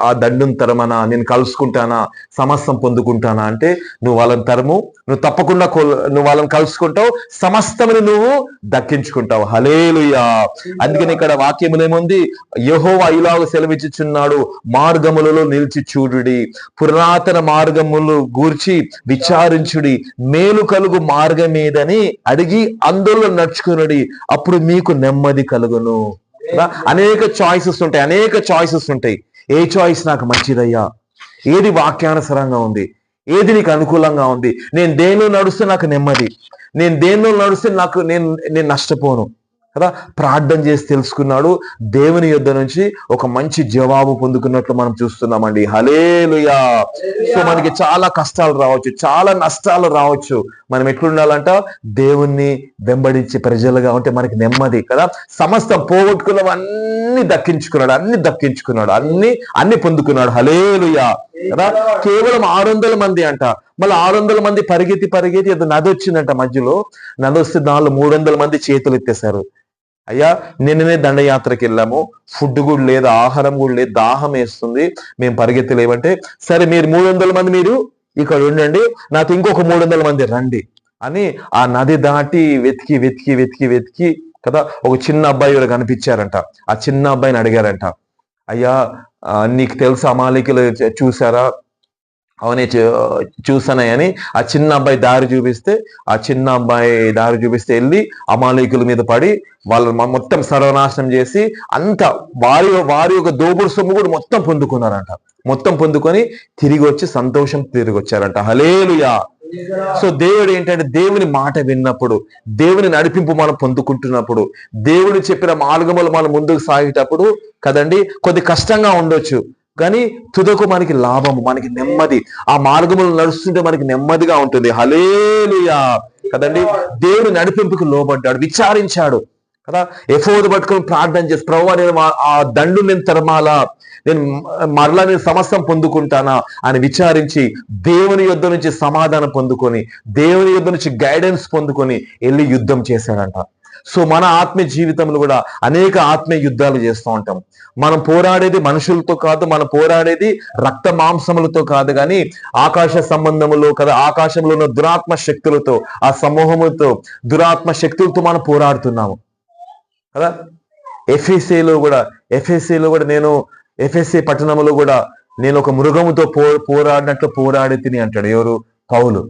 ఆ దండుని తరమానా, నేను కలుసుకుంటానా, సమస్తం పొందుకుంటానా అంటే, నువ్వు వాళ్ళని తరము, నువ్వు తప్పకుండా నువ్వు వాళ్ళని కలుసుకుంటావు, సమస్తముని నువ్వు దక్కించుకుంటావు. హల్లెలూయా. అందుకని ఇక్కడ వాక్యములు ఏముంది, యెహోవా ఇలాగ సెలవిచ్చుచున్నాడు, మార్గములలో నిలిచి చూడుడి, పురాతన మార్గములు గూర్చి విచారించుడి, మేలు కలుగు మార్గం ఏదని అడిగి అందులో నడుచుకునుడి, అప్పుడు మీకు నెమ్మది కలుగును. అనేక చాయిసెస్ ఉంటాయి. ఏ చాయిస్ నాకు మంచిదయ్యా, ఏది వాక్యానుసరంగా ఉంది, ఏది నీకు అనుకూలంగా ఉంది, నేను దేనిలో నడుస్తే నాకు నెమ్మది, నేను దేనిలో నడుస్తే నేను నష్టపోను కదా. ప్రార్థన చేసి తెలుసుకున్నాడు, దేవుని యొద్ద నుంచి ఒక మంచి జవాబు పొందుకున్నట్లు మనం చూస్తున్నామండి. హల్లెలూయా. సో మనకి చాలా కష్టాలు రావచ్చు, చాలా నష్టాలు రావచ్చు, మనం ఎట్లుండాలంట, దేవుణ్ణి వెంబడించే ప్రజలుగా ఉంటే మనకి నెమ్మది కదా. సమస్తం పోగొట్టుకున్నవన్నీ దక్కించుకున్నాడు, అన్ని పొందుకున్నాడు. హల్లెలూయా కదా. కేవలం 600 మంది అంట. మళ్ళీ 600 మంది పరిగెత్తి ఏదో నది వచ్చిందంట, మధ్యలో నది వస్తే దానిలో 300 మంది చేతులు ఎత్తేశారు. అయ్యా నిన్ననే దండయాత్రకి వెళ్ళాము, ఫుడ్ కూడా లేదు, ఆహారం కూడా లేదు, దాహం వేస్తుంది, మేము పరిగెత్తలేమంటే, సరే మీరు 300 మంది మీరు ఇక్కడ ఉండండి, నాకు ఇంకొక 300 మంది రండి అని ఆ నది దాటి వెతికి కదా ఒక చిన్న అబ్బాయి కూడా కనిపించారంట. ఆ చిన్న అబ్బాయిని అడిగారంట, అయ్యా నీకు తెలుసు అమాలేకీయులు చూసారా? అవనే చూసానని ఆ చిన్న అబ్బాయి దారి చూపిస్తే వెళ్ళి అమాలేకుల మీద పడి వాళ్ళు మొత్తం సర్వనాశనం చేసి అంత వారి యొక్క దోపుడు సొమ్ము కూడా మొత్తం పొందుకున్నారంట. మొత్తం పొందుకొని తిరిగి వచ్చారంట. హల్లెలూయా. సో దేవుడు ఏంటంటే, దేవుని మాట విన్నప్పుడు, దేవుని నడిపింపు మనం పొందుకుంటున్నప్పుడు, దేవుడు చెప్పిన మార్గములు మనం ముందుకు సాగేటప్పుడు కదండి, కొద్ది కష్టంగా ఉండొచ్చు కానీ తుదకు మనకి లాభము, మనకి నెమ్మది, ఆ మార్గములు నడుస్తుంటే మనకి నెమ్మదిగా ఉంటుంది. హల్లెలూయా కదండి. దేవుని నడిపింపుకు లోబడ్డాడు, విచారించాడు కదా. ఎఫోదు పట్టుకొని ప్రార్థన చేసి, ప్రభువా నేను ఆ దండు నేను తరమాలా, నేను మరలా నేను సమస్తం పొందుకుంటానా అని విచారించి దేవుని యొద్ద నుంచి సమాధానం పొందుకొని, దేవుని యొద్ద నుంచి గైడెన్స్ పొందుకొని వెళ్ళి యుద్ధం చేశాడంట. సో మన ఆత్మీయ జీవితంలో కూడా అనేక ఆత్మీయ యుద్ధాలు చేస్తూ ఉంటాం. మనం పోరాడేది మనుషులతో కాదు, మనం పోరాడేది రక్త మాంసములతో కాదు, కానీ ఆకాశ సంబంధములో కదా, ఆకాశంలో ఉన్న దురాత్మ శక్తులతో, ఆ సమూహములతో, దురాత్మ శక్తులతో మనం పోరాడుతున్నాము కదా. ఎఫెసీలో కూడా నేను ఎఫెసీ పట్టణంలో కూడా నేను ఒక మృగముతో పోరాడినట్లు పోరాడి తిని అంటాడు. ఎవరు? పౌలు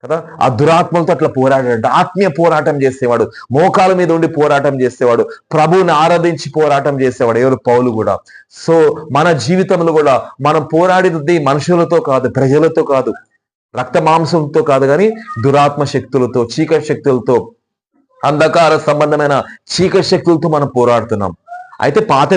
కదా. ఆ దురాత్మలతో అట్లా పోరాడాడు, ఆత్మీయ పోరాటం చేసేవాడు, మోకాల మీద ఉండి పోరాటం చేసేవాడు, ప్రభువుని ఆరాధించి పోరాటం చేసేవాడు. ఎవరు? పౌలు కూడా. సో మన జీవితంలో కూడా మనం పోరాడేది మనుషులతో కాదు, ప్రజలతో కాదు, రక్త మాంసంతో కాదు, కానీ దురాత్మ శక్తులతో, చీకటి శక్తులతో, అంధకార సంబంధమైన చీకటి శక్తులతో మనం పోరాడుతున్నాం. అయితే పాత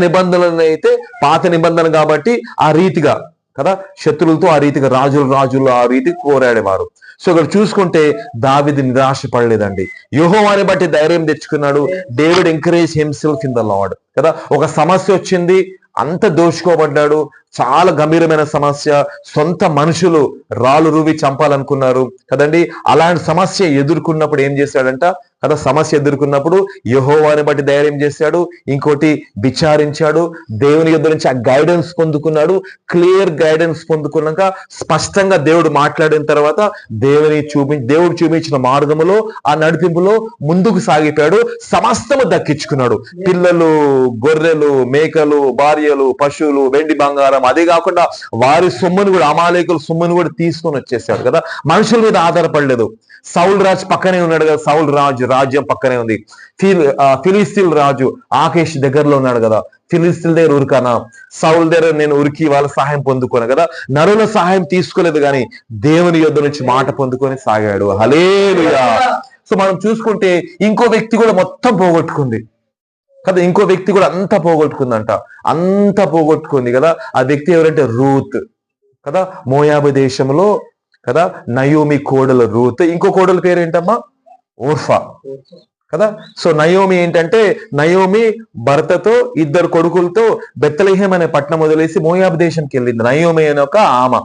నిబంధన కాబట్టి ఆ రీతిగా కదా, శత్రులతో ఆ రీతిగా రాజులు ఆ రీతికి పోరాడేవారు. సో ఇక్కడ చూసుకుంటే దావీదు నిరాశపడలేదండి, యెహోవాని బట్టి ధైర్యం తెచ్చుకున్నాడు. David encourage himself in the Lord కదా. ఒక సమస్య వచ్చింది, అంత దోచుకోబడ్డాడు. చాలా గంభీరమైన సమస్య. సొంత మనుషులు రాళ్ళు రువి చంపాలనుకున్నారు కదండి. అలాంటి సమస్య ఎదుర్కొన్నప్పుడు ఏం చేశాడంట కదా, సమస్య ఎదుర్కొన్నప్పుడు యెహోవాని బట్టి ధైర్యం చేశాడు. ఇంకోటి విచారించాడు, దేవుని యొద్ద నుంచి ఆ గైడెన్స్ పొందుకున్నాడు. క్లియర్ గైడెన్స్ పొందుకున్నాక స్పష్టంగా దేవుడు మాట్లాడిన తర్వాత దేవుడు చూపించిన మార్గములో ఆ నడిపింపులో ముందుకు సాగిపోయాడు. సమస్తము దక్కించుకున్నాడు. పిల్లలు, గొర్రెలు, మేకలు, భార్యలు, పశువులు, వెండి బంగారం, అదే కాకుండా వారి సొమ్మును కూడా, అమాలేకుల సొమ్మును కూడా తీసుకొని వచ్చేసాడు కదా. మనుషుల మీద ఆధారపడలేదు. సౌల్ రాజు పక్కనే ఉన్నాడు కదా, సౌల్ రాజ్యం పక్కనే ఉంది. ఫిలిస్తీన్ రాజు ఆకేష్ దగ్గరలో ఉన్నాడు కదా. ఫిలిస్తీన్ దగ్గర ఉరికానా, సౌల్ దగ్గర నేను ఉరికి వాళ్ళ సహాయం పొందుకోను కదా. నరుల సహాయం తీసుకోలేదు కానీ దేవుని యొద్ద నుంచి మాట పొందుకొని సాగాడు. హల్లెలూయా. సో మనం చూసుకుంటే ఇంకో వ్యక్తి కూడా మొత్తం పోగొట్టుకుంది కదా. ఇంకో వ్యక్తి కూడా అంతా పోగొట్టుకుందంట, అంతా పోగొట్టుకుంది కదా. ఆ వ్యక్తి ఎవరంటే రూత్ కదా. మోయాబు దేశంలో కదా నయోమి కోడలు రూత్. ఇంకో కోడల పేరు ఏంటమ్మా? ఓర్ఫా కదా. సో నయోమి ఏంటంటే, నయోమి భర్తతో 2 కొడుకులతో బెత్లెహేం అనే పట్టణం వదిలేసి మోయాబు దేశంకి వెళ్ళింది. నయోమి అనే ఒక ఆమె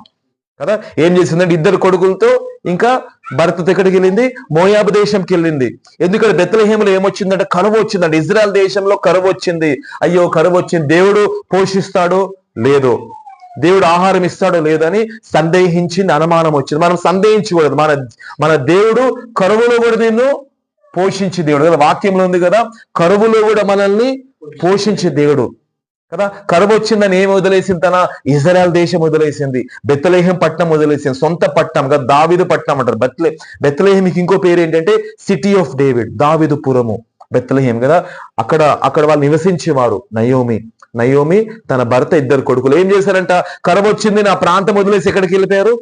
కదా ఏం చేసిందంటే 2 కొడుకులతో ఇంకా భర్తతో ఎక్కడికి వెళ్ళింది? మోయాబు దేశంకి వెళ్ళింది. ఎందుకంటే బెత్లెహేములో ఏమొచ్చిందంటే కరువు వచ్చిందంటే. ఇజ్రాయెల్ దేశంలో కరువు వచ్చింది. అయ్యో కరువు వచ్చింది, దేవుడు పోషిస్తాడో లేదో, దేవుడు ఆహారం ఇస్తాడో లేదని సందేహించింది, అనుమానం వచ్చింది. మనం సందేహించకూడదు. మన దేవుడు కరువులో కూడా నిన్ను పోషించే దేవుడు కదా. వాక్యంలో ఉంది కదా, కరువులో కూడా మనల్ని పోషించే దేవుడు కదా. కరువు వచ్చిందని ఏమి వదిలేసింది? తన ఇజ్రాయెల్ దేశం వదిలేసింది, బెత్లెహేం పట్టణం వదిలేసింది. సొంత పట్టణం కదా, దావీదు పట్టణం అంటారు. బెత్లెహేంకి ఇంకో పేరు ఏంటంటే సిటీ ఆఫ్ డేవిడ్, దావీదు పురము బెత్లెహేం కదా. అక్కడ వాళ్ళు నివసించేవారు. నయోమి తన భర్త 2 కొడుకులు ఏం చేశారంట, కరువు వచ్చింది నా ప్రాంతం వదిలేసి ఎక్కడికి వెళ్ళిపోయారు?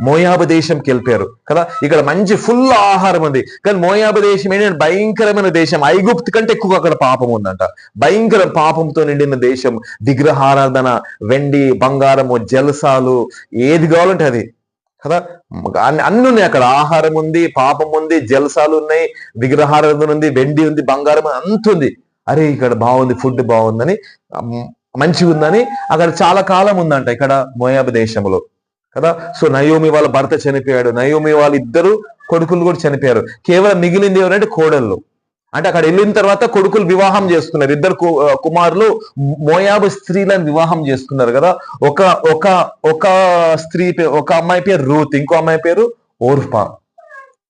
మోయాబు దేశంకి వెళ్ళిపోయారు కదా. ఇక్కడ మంచి ఫుల్ ఆహారం ఉంది కానీ మోయాబు దేశం ఏంటంటే భయంకరమైన దేశం. ఐగుప్తు కంటే ఎక్కువ అక్కడ పాపం ఉందంట. భయంకర పాపంతో నిండిన దేశం. విగ్రహారాధన, వెండి బంగారము, జలసాలు, ఏది కావాలంటే అది కదా. అన్ని ఉన్నాయి అక్కడ. ఆహారం ఉంది, పాపం ఉంది, జలసాలు ఉన్నాయి, విగ్రహారాధన ఉంది, వెండి ఉంది, బంగారం అంత ఉంది. అరే ఇక్కడ బాగుంది, ఫుడ్ బాగుందని, మంచిగా ఉందని అక్కడ చాలా కాలం ఉందంట ఇక్కడ మోయాబు దేశంలో కదా. సో నయోమి వాళ్ళ భర్త చనిపోయాడు, నయోమి వాళ్ళ 2 కొడుకులు కూడా చనిపోయారు. కేవలం మిగిలింది ఎవరంటే కోడళ్ళు. అంటే అక్కడ వెళ్ళిన తర్వాత కొడుకులు వివాహం చేసుకున్నారు. 2 కుమారులు మోయాబు స్త్రీలను వివాహం చేసుకున్నారు కదా. ఒక స్త్రీ ఒక అమ్మాయి పేరు రూత్, ఇంకో అమ్మాయి పేరు ఓర్ఫా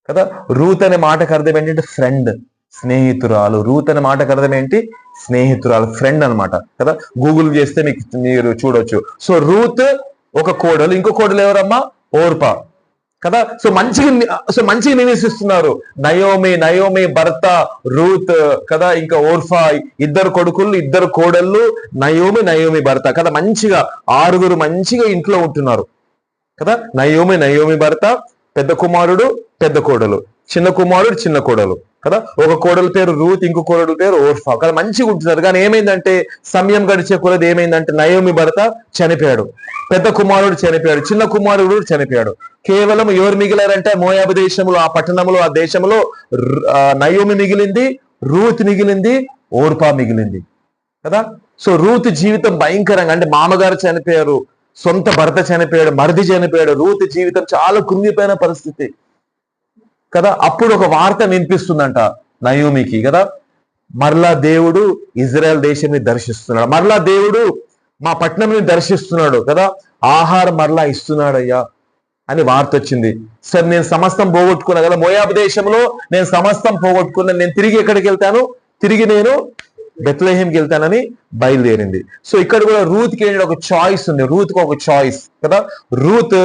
కదా. రూత్ అనే మాటకు అర్థం ఏంటంటే ఫ్రెండ్, స్నేహితురాలు. రూత్ అనే మాటకు అర్థం ఏంటి? స్నేహితురాలు, ఫ్రెండ్ అనమాట కదా. గూగుల్ చేస్తే మీరు చూడొచ్చు. సో రూత్ ఒక కోడలు, ఇంకో కోడలు ఎవరమ్మా? ఓర్పా కదా. సో మంచిగా నివసిస్తున్నారు. నయోమి భర్త రూత్ కదా, ఇంకా ఓర్ఫా, 2 కొడుకులు, 2 కోడళ్ళు, నయోమి భర్త కదా. మంచిగా 6 మంచిగా ఇంట్లో ఉంటున్నారు కదా. నయోమి భర్త, పెద్ద కుమారుడు, పెద్ద కోడలు, చిన్న కుమారుడు, చిన్న కోడలు కదా. ఒక కోడల పేరు రూత్, ఇంకో కోడల పేరు ఓర్ఫా కదా. మంచిగా ఉంటున్నారు. కానీ ఏమైందంటే సమయం గడిచే కొలది ఏమైందంటే నయోమి భర్త చనిపోయాడు, పెద్ద కుమారుడు చనిపోయాడు, చిన్న కుమారుడు చనిపోయాడు. కేవలం ఎవరు మిగిలారంటే మోయాబు దేశంలో, ఆ పట్టణంలో, ఆ దేశంలో నయోమి మిగిలింది, రూత్ మిగిలింది, ఓర్పా మిగిలింది కదా. సో రూత్ జీవితం భయంకరంగా, అంటే మామగారు చనిపోయారు, సొంత భర్త చనిపోయాడు, మరిది చనిపోయాడు. రూత్ జీవితం చాలా కృంగిపోయిన పరిస్థితి కదా. అప్పుడు ఒక వార్త వినిపిస్తుందంట నయోమికి కదా, మరలా దేవుడు ఇజ్రాయెల్ దేశాన్ని దర్శిస్తున్నాడు, మరలా దేవుడు మా పట్టణంని దర్శిస్తున్నాడు కదా, ఆహారం మరలా ఇస్తున్నాడు అయ్యా అని వార్త వచ్చింది. సరే నేను సమస్తం పోగొట్టుకున్నా కదా, మోయాబు దేశంలో నేను సమస్తం పోగొట్టుకున్నాను, నేను తిరిగి ఎక్కడికి వెళ్తాను? తిరిగి నేను బెత్లెహేంకి వెళ్తానని బయలుదేరింది. సో ఇక్కడ కూడా రూత్కి ఏంటంటే ఒక చాయిస్ ఉంది. రూత్కి ఒక చాయిస్ కదా. రూత్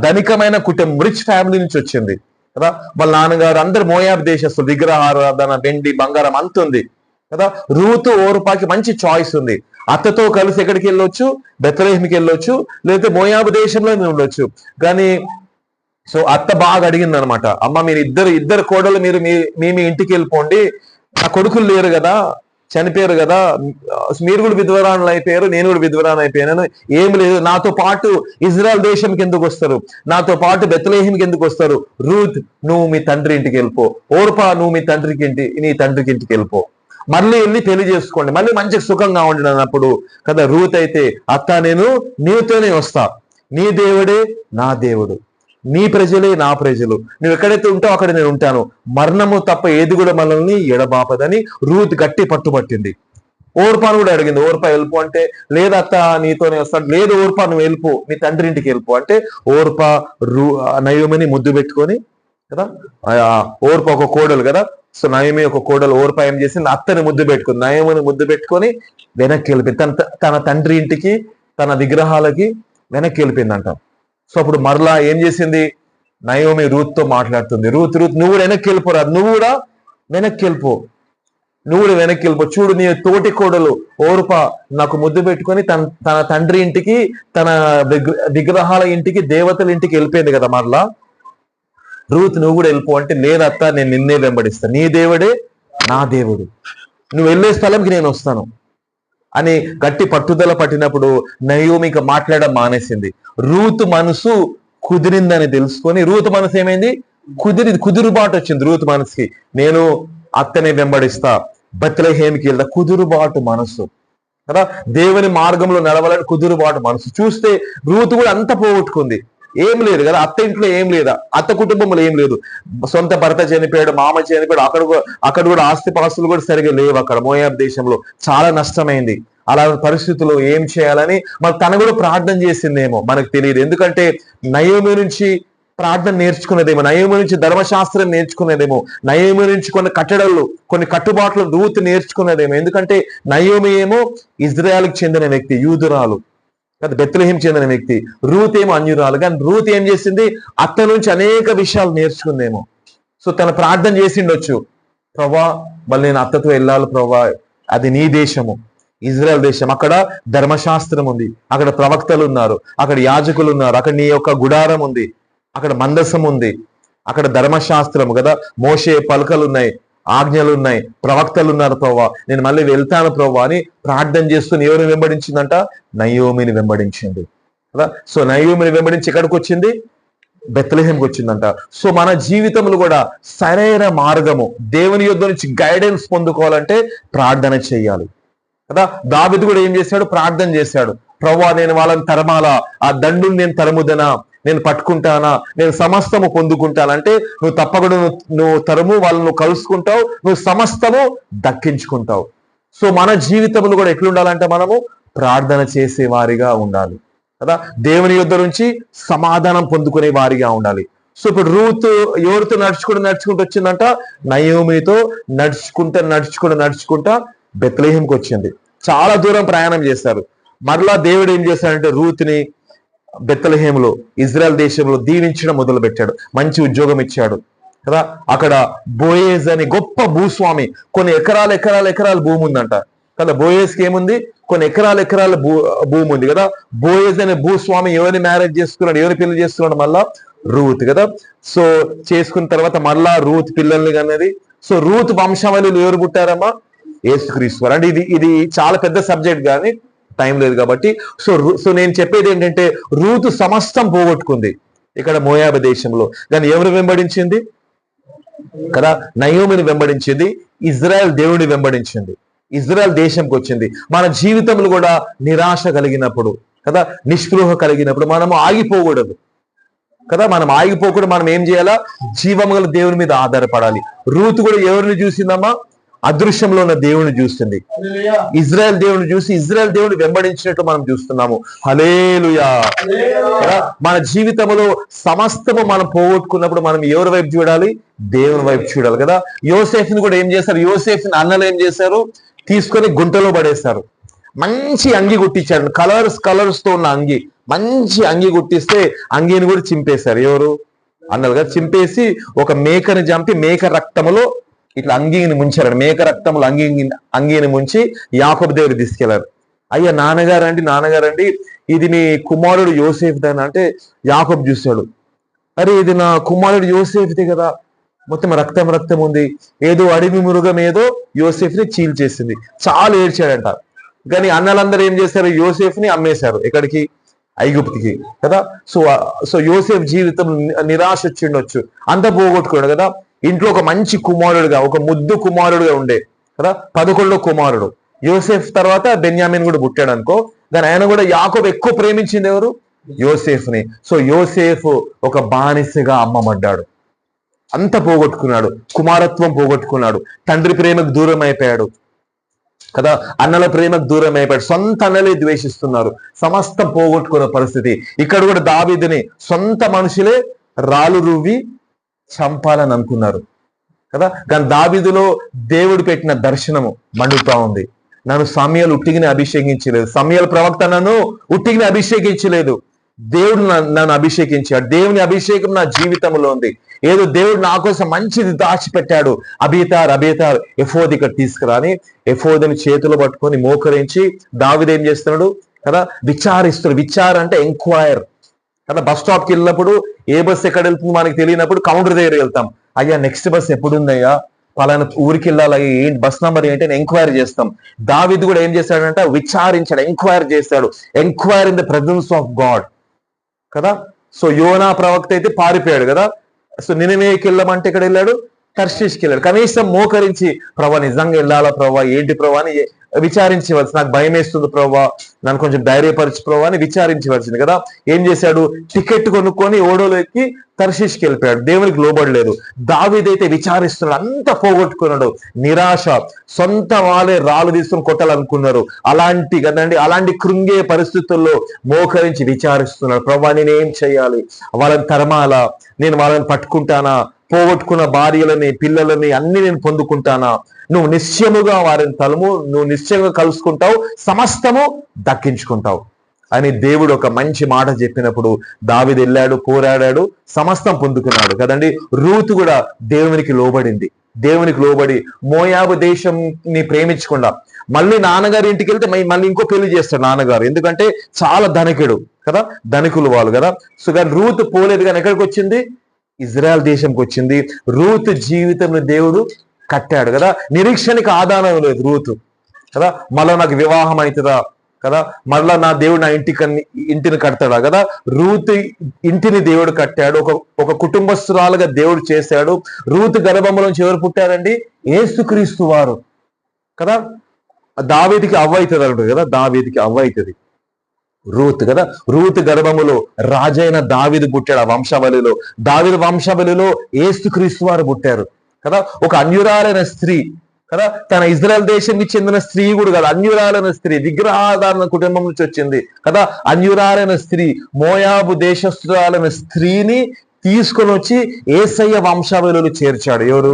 ధనికమైన కుటుంబం, రిచ్ ఫ్యామిలీ నుంచి వచ్చింది కదా. వాళ్ళ నాన్నగారు అందరు మోయాబు దేశస్తులు, విగ్రహారాధన, వెండి బంగారం అంత ఉంది కదా. రూతు ఓర్పాకి మంచి చాయిస్ ఉంది. అత్తతో కలిసి ఎక్కడికి వెళ్ళొచ్చు? బెత్లెహేంకి వెళ్ళొచ్చు, లేకపోతే మోయాబు దేశంలో ఉండొచ్చు. కానీ సో అత్త బాగా అడిగింది అనమాట, అమ్మ మీరు ఇద్దరు కోడలు మీరు మీ ఇంటికి వెళ్ళిపోండి, నా కొడుకులు లేరు కదా, చనిపోయారు కదా, మీరు కూడా విధ్వరాణులు అయిపోయారు, నేను కూడా విధ్వరాణి అయిపోయాను, ఏమి లేదు, నాతో పాటు ఇజ్రాయెల్ దేశంకి ఎందుకు వస్తారు, నాతో పాటు బెత్లెహేంకి ఎందుకు వస్తారు? రూత్ నువ్వు మీ తండ్రి ఇంటికి వెళ్ళిపో, ఓర్పా నువ్వు నీ తండ్రికి ఇంటికి వెళ్ళిపో మళ్ళీ వెళ్ళి పెళ్లి చేసుకోండి, మళ్ళీ మంచి సుఖంగా ఉండండి అన్నప్పుడు కదా రూత్ అయితే, అత్త నేను నీతోనే వస్తా, నీ దేవుడే నా దేవుడు, నీ ప్రజలే నా ప్రజలు, నువ్వు ఎక్కడైతే ఉంటావు అక్కడ నేను ఉంటాను, మరణము తప్ప ఏది కూడా మనల్ని ఎడబాపదని రూత్ గట్టి పట్టుబట్టింది. ఓర్పాను కూడా అడిగింది, ఓర్పా వెళ్ళిపో అంటే, లేదు అత్త నీతోనే వస్తాడు, లేదు ఓర్పా నువ్వు వెళ్ళిపో, నీ తండ్రి ఇంటికి వెళ్ళిపో అంటే ఓర్పా నయోమిని ముద్దు పెట్టుకొని కదా, ఓర్పా ఒక కోడలు కదా, సో నయోమి ఒక కోడలు, ఓర్పా ఏం చేసింది, అత్తని ముద్దు పెట్టుకుంది, నయోమిని ముద్దు పెట్టుకొని వెనక్కి వెళ్ళిపోయింది, తన తండ్రి ఇంటికి, తన విగ్రహాలకి వెనక్కి వెళ్ళిపోయిందంట. సో అప్పుడు మరలా ఏం చేసింది, నయోమి రూత్తో మాట్లాడుతుంది, రూత్ నువ్వు కూడా వెనక్కి వెళ్ళిపోరా, నువ్వు కూడా వెనక్కి వెళ్ళిపో, చూడు నీ తోటి కోడలు ఓర్ప నాకు ముద్దు పెట్టుకొని తన తండ్రి ఇంటికి, తన విగ్రహాల ఇంటికి, దేవతల ఇంటికి వెళ్ళిపోయింది కదా, మరలా రూత్ నువ్వు కూడా వెళ్ళిపో అంటే, లేదత్తా నేను నిన్నే వెంబడిస్తా, నీ దేవుడే నా దేవుడు, నువ్వు వెళ్ళే స్థలంకి నేను వస్తాను అని గట్టి పట్టుదల పట్టినప్పుడు నయోమికి మాట్లాడడం మానేసింది. రూతు మనసు కుదిరిందని తెలుసుకొని, రూతు మనసు ఏమైంది, కుదురుబాటు వచ్చింది రూతు మనసుకి, నేను అత్తనే వెంబడిస్తా, బెత్లెహేమికి వెళ్తా, కుదురుబాటు మనసు కదా, దేవుని మార్గంలో నడవాలని కుదురుబాటు మనసు. చూస్తే రూతు కూడా అంత పోగొట్టుకుంది, ఏం లేదు కదా, అత్త ఇంట్లో ఏం లేదా, అత్త కుటుంబంలో ఏం లేదు, సొంత భర్త చనిపోయాడు, మామ చనిపోయాడు, అక్కడ కూడా ఆస్తిపాస్తులు కూడా సరిగా లేవు, అక్కడ మోయాబ్ దేశంలో చాలా నష్టమైంది. అలా పరిస్థితుల్లో ఏం చేయాలని మరి తను కూడా ప్రార్థన చేసిందేమో మనకు తెలియదు, ఎందుకంటే నయోమి నుంచి ప్రార్థన నేర్చుకునేదేమో, నయోమి నుంచి ధర్మశాస్త్రం నేర్చుకునేదేమో, నయోమి నుంచి కొన్ని కట్టుబాట్లు రూత్ నేర్చుకునేదేమో, ఎందుకంటే నయోమి ఏమో ఇజ్రాయెల్కి చెందిన వ్యక్తి, యూదురాలు కదా, బెత్లెహేం చెందిన వ్యక్తి, రూత్ ఏమో అన్యురాలు. కానీ రూత్ ఏం చేసింది, అత్త నుంచి అనేక విషయాలు నేర్చుకుందేమో. సో తను ప్రార్థన చేసిండొచ్చు, ప్రభా మళ్ళీ నేను అత్తతో వెళ్ళాలి ప్రభా, అది నీ దేశము, ఇజ్రాయెల్ దేశం, అక్కడ ధర్మశాస్త్రం ఉంది, అక్కడ ప్రవక్తలు ఉన్నారు, అక్కడ యాజకులు ఉన్నారు, అక్కడ నీ యొక్క గుడారం ఉంది, అక్కడ మందసం ఉంది, అక్కడ ధర్మశాస్త్రం కదా, మోషే పలకలు ఉన్నాయి, ఆజ్ఞలు ఉన్నాయి, ప్రవక్తలు ఉన్నారు ప్రభా, నేను మళ్ళీ వెళ్తాను ప్రభా అని ప్రార్థన చేస్తూ ఎవరిని వెంబడించిందంట, నయోమిని వెంబడించింది కదా. సో నయోమిని వెంబడించి ఎక్కడికి వచ్చింది, బెత్లెహేంకి వచ్చిందంట. సో మన జీవితంలో కూడా సరైన మార్గము, దేవుని యొద్ద నుంచి గైడెన్స్ పొందుకోవాలంటే ప్రార్థన చేయాలి కదా. దావీదు కూడా ఏం చేశాడు, ప్రార్థన చేశాడు, ప్రభువా నేను వాళ్ళని తరమాలా, ఆ దండుని నేను తరుముదనా, నేను పట్టుకుంటానా, నేను సమస్తము పొందుకుంటానంటే, నువ్వు తప్పకుండా నువ్వు తరుము, వాళ్ళను నువ్వు కలుసుకుంటావు, నువ్వు సమస్తము దక్కించుకుంటావు. సో మన జీవితంలో కూడా ఎట్లుండాలంటే మనము ప్రార్థన చేసే వారిగా ఉండాలి కదా, దేవుని యొద్ద నుంచి సమాధానం పొందుకునే వారిగా ఉండాలి. సో ఇప్పుడు రూత్ ఎవరితో నడుచుకుంటూ వచ్చిందంట, నయోమితో నడుచుకుంటా బెత్లెహేంకి వచ్చింది. చాలా దూరం ప్రయాణం చేశారు. మరలా దేవుడు ఏం చేశాడంటే రూత్ని బెత్లెహేంలో, ఇజ్రాయెల్ దేశంలో దీవించడం మొదలు పెట్టాడు, మంచి ఉద్యోగం ఇచ్చాడు కదా. అక్కడ బోయేజ్ అని గొప్ప భూస్వామి, కొన్ని ఎకరాల భూమి ఉందంట కదా. బోయేజ్కి ఏముంది, కొన్ని ఎకరాల భూమి ఉంది కదా. బోయేజ్ అనే భూస్వామి ఎవరిని మ్యారేజ్ చేసుకున్నాడు, ఎవరిని పెళ్లి చేసుకున్నాడు, మళ్ళా రూత్ కదా. సో చేసుకున్న తర్వాత మళ్ళా రూత్ పిల్లల్ని కన్నది. సో రూత్ వంశావళిలో ఎవరు పుట్టారమ్మా, యేసుక్రీస్తు. అంటే ఇది చాలా పెద్ద సబ్జెక్ట్ కానీ టైం లేదు కాబట్టి సో నేను చెప్పేది ఏంటంటే, రూతు సమస్తం పోగొట్టుకుంది ఇక్కడ మోయాబ్ దేశంలో, కానీ ఎవరు వెంబడించింది కదా, నయోమిని వెంబడించింది, ఇజ్రాయెల్ దేవుని వెంబడించింది, ఇజ్రాయెల్ దేశంకి వచ్చింది. మన జీవితంలో కూడా నిరాశ కలిగినప్పుడు కదా, నిస్పృహ కలిగినప్పుడు మనము ఆగిపోకూడదు కదా, మనం ఆగిపోకూడదు. మనం ఏం చేయాలా, జీవము గల దేవుని మీద ఆధారపడాలి. రూతు కూడా ఎవరిని చూసిందమ్మా, అదృశ్యంలో ఉన్న దేవుని చూస్తుంది, ఇజ్రాయెల్ దేవుని చూసి ఇజ్రాయెల్ దేవుని వెంబడించినట్టు మనం చూస్తున్నాము. హల్లెలూయా. మన జీవితంలో సమస్తము మనం పోగొట్టుకున్నప్పుడు మనం ఎవరి వైపు చూడాలి, దేవుని వైపు చూడాలి కదా. యోసేఫ్ని కూడా ఏం చేశారు, యోసేఫ్ని అన్నలు ఏం చేశారు, తీసుకొని గుంటలో పడేశారు. మంచి అంగి కుట్టించాడు, కలర్స్ తో ఉన్న అంగి, మంచి అంగి కుట్టిస్తే అంగిని కూడా చింపేశారు. ఎవరు, అన్నలు కదా. చింపేసి ఒక మేకని చంపి మేక రక్తములో ఇట్లా అంగీని ముంచారు, మేక రక్తములు అంగీని ముంచి యాకోబు దగ్గర తీసుకెళ్లారు. అయ్యా నాన్నగారండి ఇది మీ కుమారుడు యోసేఫ్దేనా అంటే, యాకోబు చూశాడు, అరే ఇది నా కుమారుడు యోసేఫ్ది కదా, మొత్తం రక్తం ఉంది, ఏదో అడవి మృగం ఏదో యోసేఫ్ని చీల్చేసింది. చాలా ఏడ్చాడంట. కానీ అన్నలందరూ ఏం చేశారు, యోసేఫ్ని అమ్మేశారు, ఎక్కడికి, ఐగుప్తికి కదా. సో యోసేఫ్ జీవితం నిరాశ వచ్చిండొచ్చు, అంత పోగొట్టుకోడు కదా. ఇంట్లో ఒక మంచి కుమారుడుగా, ఒక ముద్దు కుమారుడుగా ఉండే కదా, 11వ కుమారుడు. యోసేఫ్ తర్వాత బెన్యామిన్ కూడా పుట్టాడు అనుకో, కానీ ఆయన కూడా యాకోబు ఎక్కువ ప్రేమించింది ఎవరు? యోసేఫ్ని. సో యోసేఫ్ ఒక బానిసగా అమ్మబడ్డాడు, అంత పోగొట్టుకున్నాడు, కుమారత్వం పోగొట్టుకున్నాడు, తండ్రి ప్రేమకు దూరం అయిపోయాడు కదా, అన్నల ప్రేమకు దూరం అయిపోయాడు, సొంత అన్నలే ద్వేషిస్తున్నారు, సమస్తం పోగొట్టుకున్న పరిస్థితి. ఇక్కడ కూడా దావీదుని సొంత మనుషులే రాళ్ళు రువ్వి చంపాలని అనుకున్నారు కదా, కానీ దావీదులో దేవుడు పెట్టిన దర్శనము మండుతా ఉంది. నన్ను సమయాలు ఉట్టిగిని అభిషేకించలేదు, సమయాల ప్రవక్త నన్ను ఉట్టిగిని అభిషేకించలేదు, దేవుడు నన్ను అభిషేకించాడు. దేవుని అభిషేకం నా జీవితంలో ఉంది. ఏదో దేవుడు నా కోసం మంచిది దాచిపెట్టాడు. అబీతార్ ఎఫోద్ ఇక్కడ తీసుకురాని ఎఫోద్ని చేతులు పట్టుకొని మోకరించి దావీదు ఏం చేస్తున్నాడు కదా, విచారిస్తున్నాడు. విచార్ అంటే ఎంక్వైర్ కదా. బస్ స్టాప్కి వెళ్ళినప్పుడు ఏ బస్ ఎక్కడ వెళ్తుందో మనకి తెలియనప్పుడు కౌంటర్ దగ్గర వెళ్తాం, అయ్యా నెక్స్ట్ బస్ ఎప్పుడుందయ్యా, పలానా ఊరికి వెళ్ళాలి, ఏంటి బస్ నంబర్ ఏంటి అని ఎంక్వైరీ చేస్తాం. దావీదు కూడా ఏం చేశాడంటే విచారించాడు, ఎంక్వైరీ చేశాడు. Enquire in the presence of God కదా. సో యోనా ప్రవక్త అయితే పారిపోయాడు కదా, సో నినవేకి వెళ్ళమంటే ఇక్కడ వెళ్ళాడు, తర్షీష్కి వెళ్ళాడు. కనీసం మోకరించి ప్రభా నిజంగా వెళ్ళాలా ప్రభా, ఏంటి ప్రభా అని విచారించవలసి, నాకు భయం వేస్తుంది ప్రభా, నన్ను కొంచెం ధైర్యపరచు ప్రభా అని విచారించవలసింది కదా. ఏం చేశాడు, టికెట్ కొనుక్కొని ఓడోలో ఎక్కి తర్షీష్కి వెళ్ళిపోయాడు, దేవునికి లోబడలేదు. దావీదైతే విచారిస్తున్నాడు, అంత పోగొట్టుకున్నాడు, నిరాశ, సొంత వాళ్ళే రాళ్ళు తీసుకుని కొట్టాలనుకున్నారు. అలాంటి కదండి, అలాంటి కృంగే పరిస్థితుల్లో మోకరించి విచారిస్తున్నాడు, ప్రభా నేనేం చేయాలి, వాళ్ళని తరమాలా, నేను వాళ్ళని పట్టుకుంటానా, పోగొట్టుకున్న భార్యలని పిల్లలని అన్ని నేను పొందుకుంటానా, నువ్వు నిశ్చయముగా వారిని తలము, నువ్వు నిశ్చయంగా కలుసుకుంటావు, సమస్తము దక్కించుకుంటావు అని దేవుడు ఒక మంచి మాట చెప్పినప్పుడు దావీదు వెళ్ళాడు, పోరాడాడు, సమస్తం పొందుకున్నాడు కదండి. రూతు కూడా దేవునికి లోబడింది, దేవునికి లోబడి మోయాబు దేశంని ప్రేమించకుండా మళ్ళీ నాన్నగారి ఇంటికి వెళ్తే మళ్ళీ ఇంకో పెళ్లి చేస్తాడు నాన్నగారు, ఎందుకంటే చాలా ధనికుడు కదా, ధనికులు వాళ్ళు కదా. సో కానీ రూతు పోలేదు, కానీ ఎక్కడికి వచ్చింది, ఇజ్రాయెల్ దేశంకి వచ్చింది. రూతు జీవితంలో దేవుడు కట్టాడు కదా, నిరీక్షణకి ఆధారం లేదు రూతు కదా. మళ్ళా నాకు వివాహం అవుతుందా కదా, మళ్ళా నా దేవుడు నా ఇంటిని కడతాడా కదా. రూతు ఇంటిని దేవుడు కట్టాడు, ఒక కుటుంబస్తురాలుగా దేవుడు చేశాడు. రూతు గర్భంలోంచి ఎవరు పుట్టారండి, యేసుక్రీస్తు వారు కదా. దావీదుకి అవ్వ అవుతుంది అంటారు కదా, దావీదుకి అవ్వ అవుతుంది రూత్ కదా. రూత్ గర్భములో రాజైన దావీదు పుట్టాడు. ఆ వంశావళిలో, దావీదు వంశావళిలో యేసుక్రీస్తు వారు పుట్టారు కదా. ఒక అన్యురాలైన స్త్రీ కదా, తన ఇజ్రాయెల్ దేశానికి చెందిన స్త్రీ కూడా కదా, అన్యురాలైన స్త్రీ, విగ్రహాధారణ కుటుంబం నుంచి వచ్చింది కదా. అన్యురాలైన స్త్రీ, మోయాబు దేశస్తురాలైన స్త్రీని తీసుకొని వచ్చి యేసయ్య వంశావళిలో చేర్చాడు ఎవరు,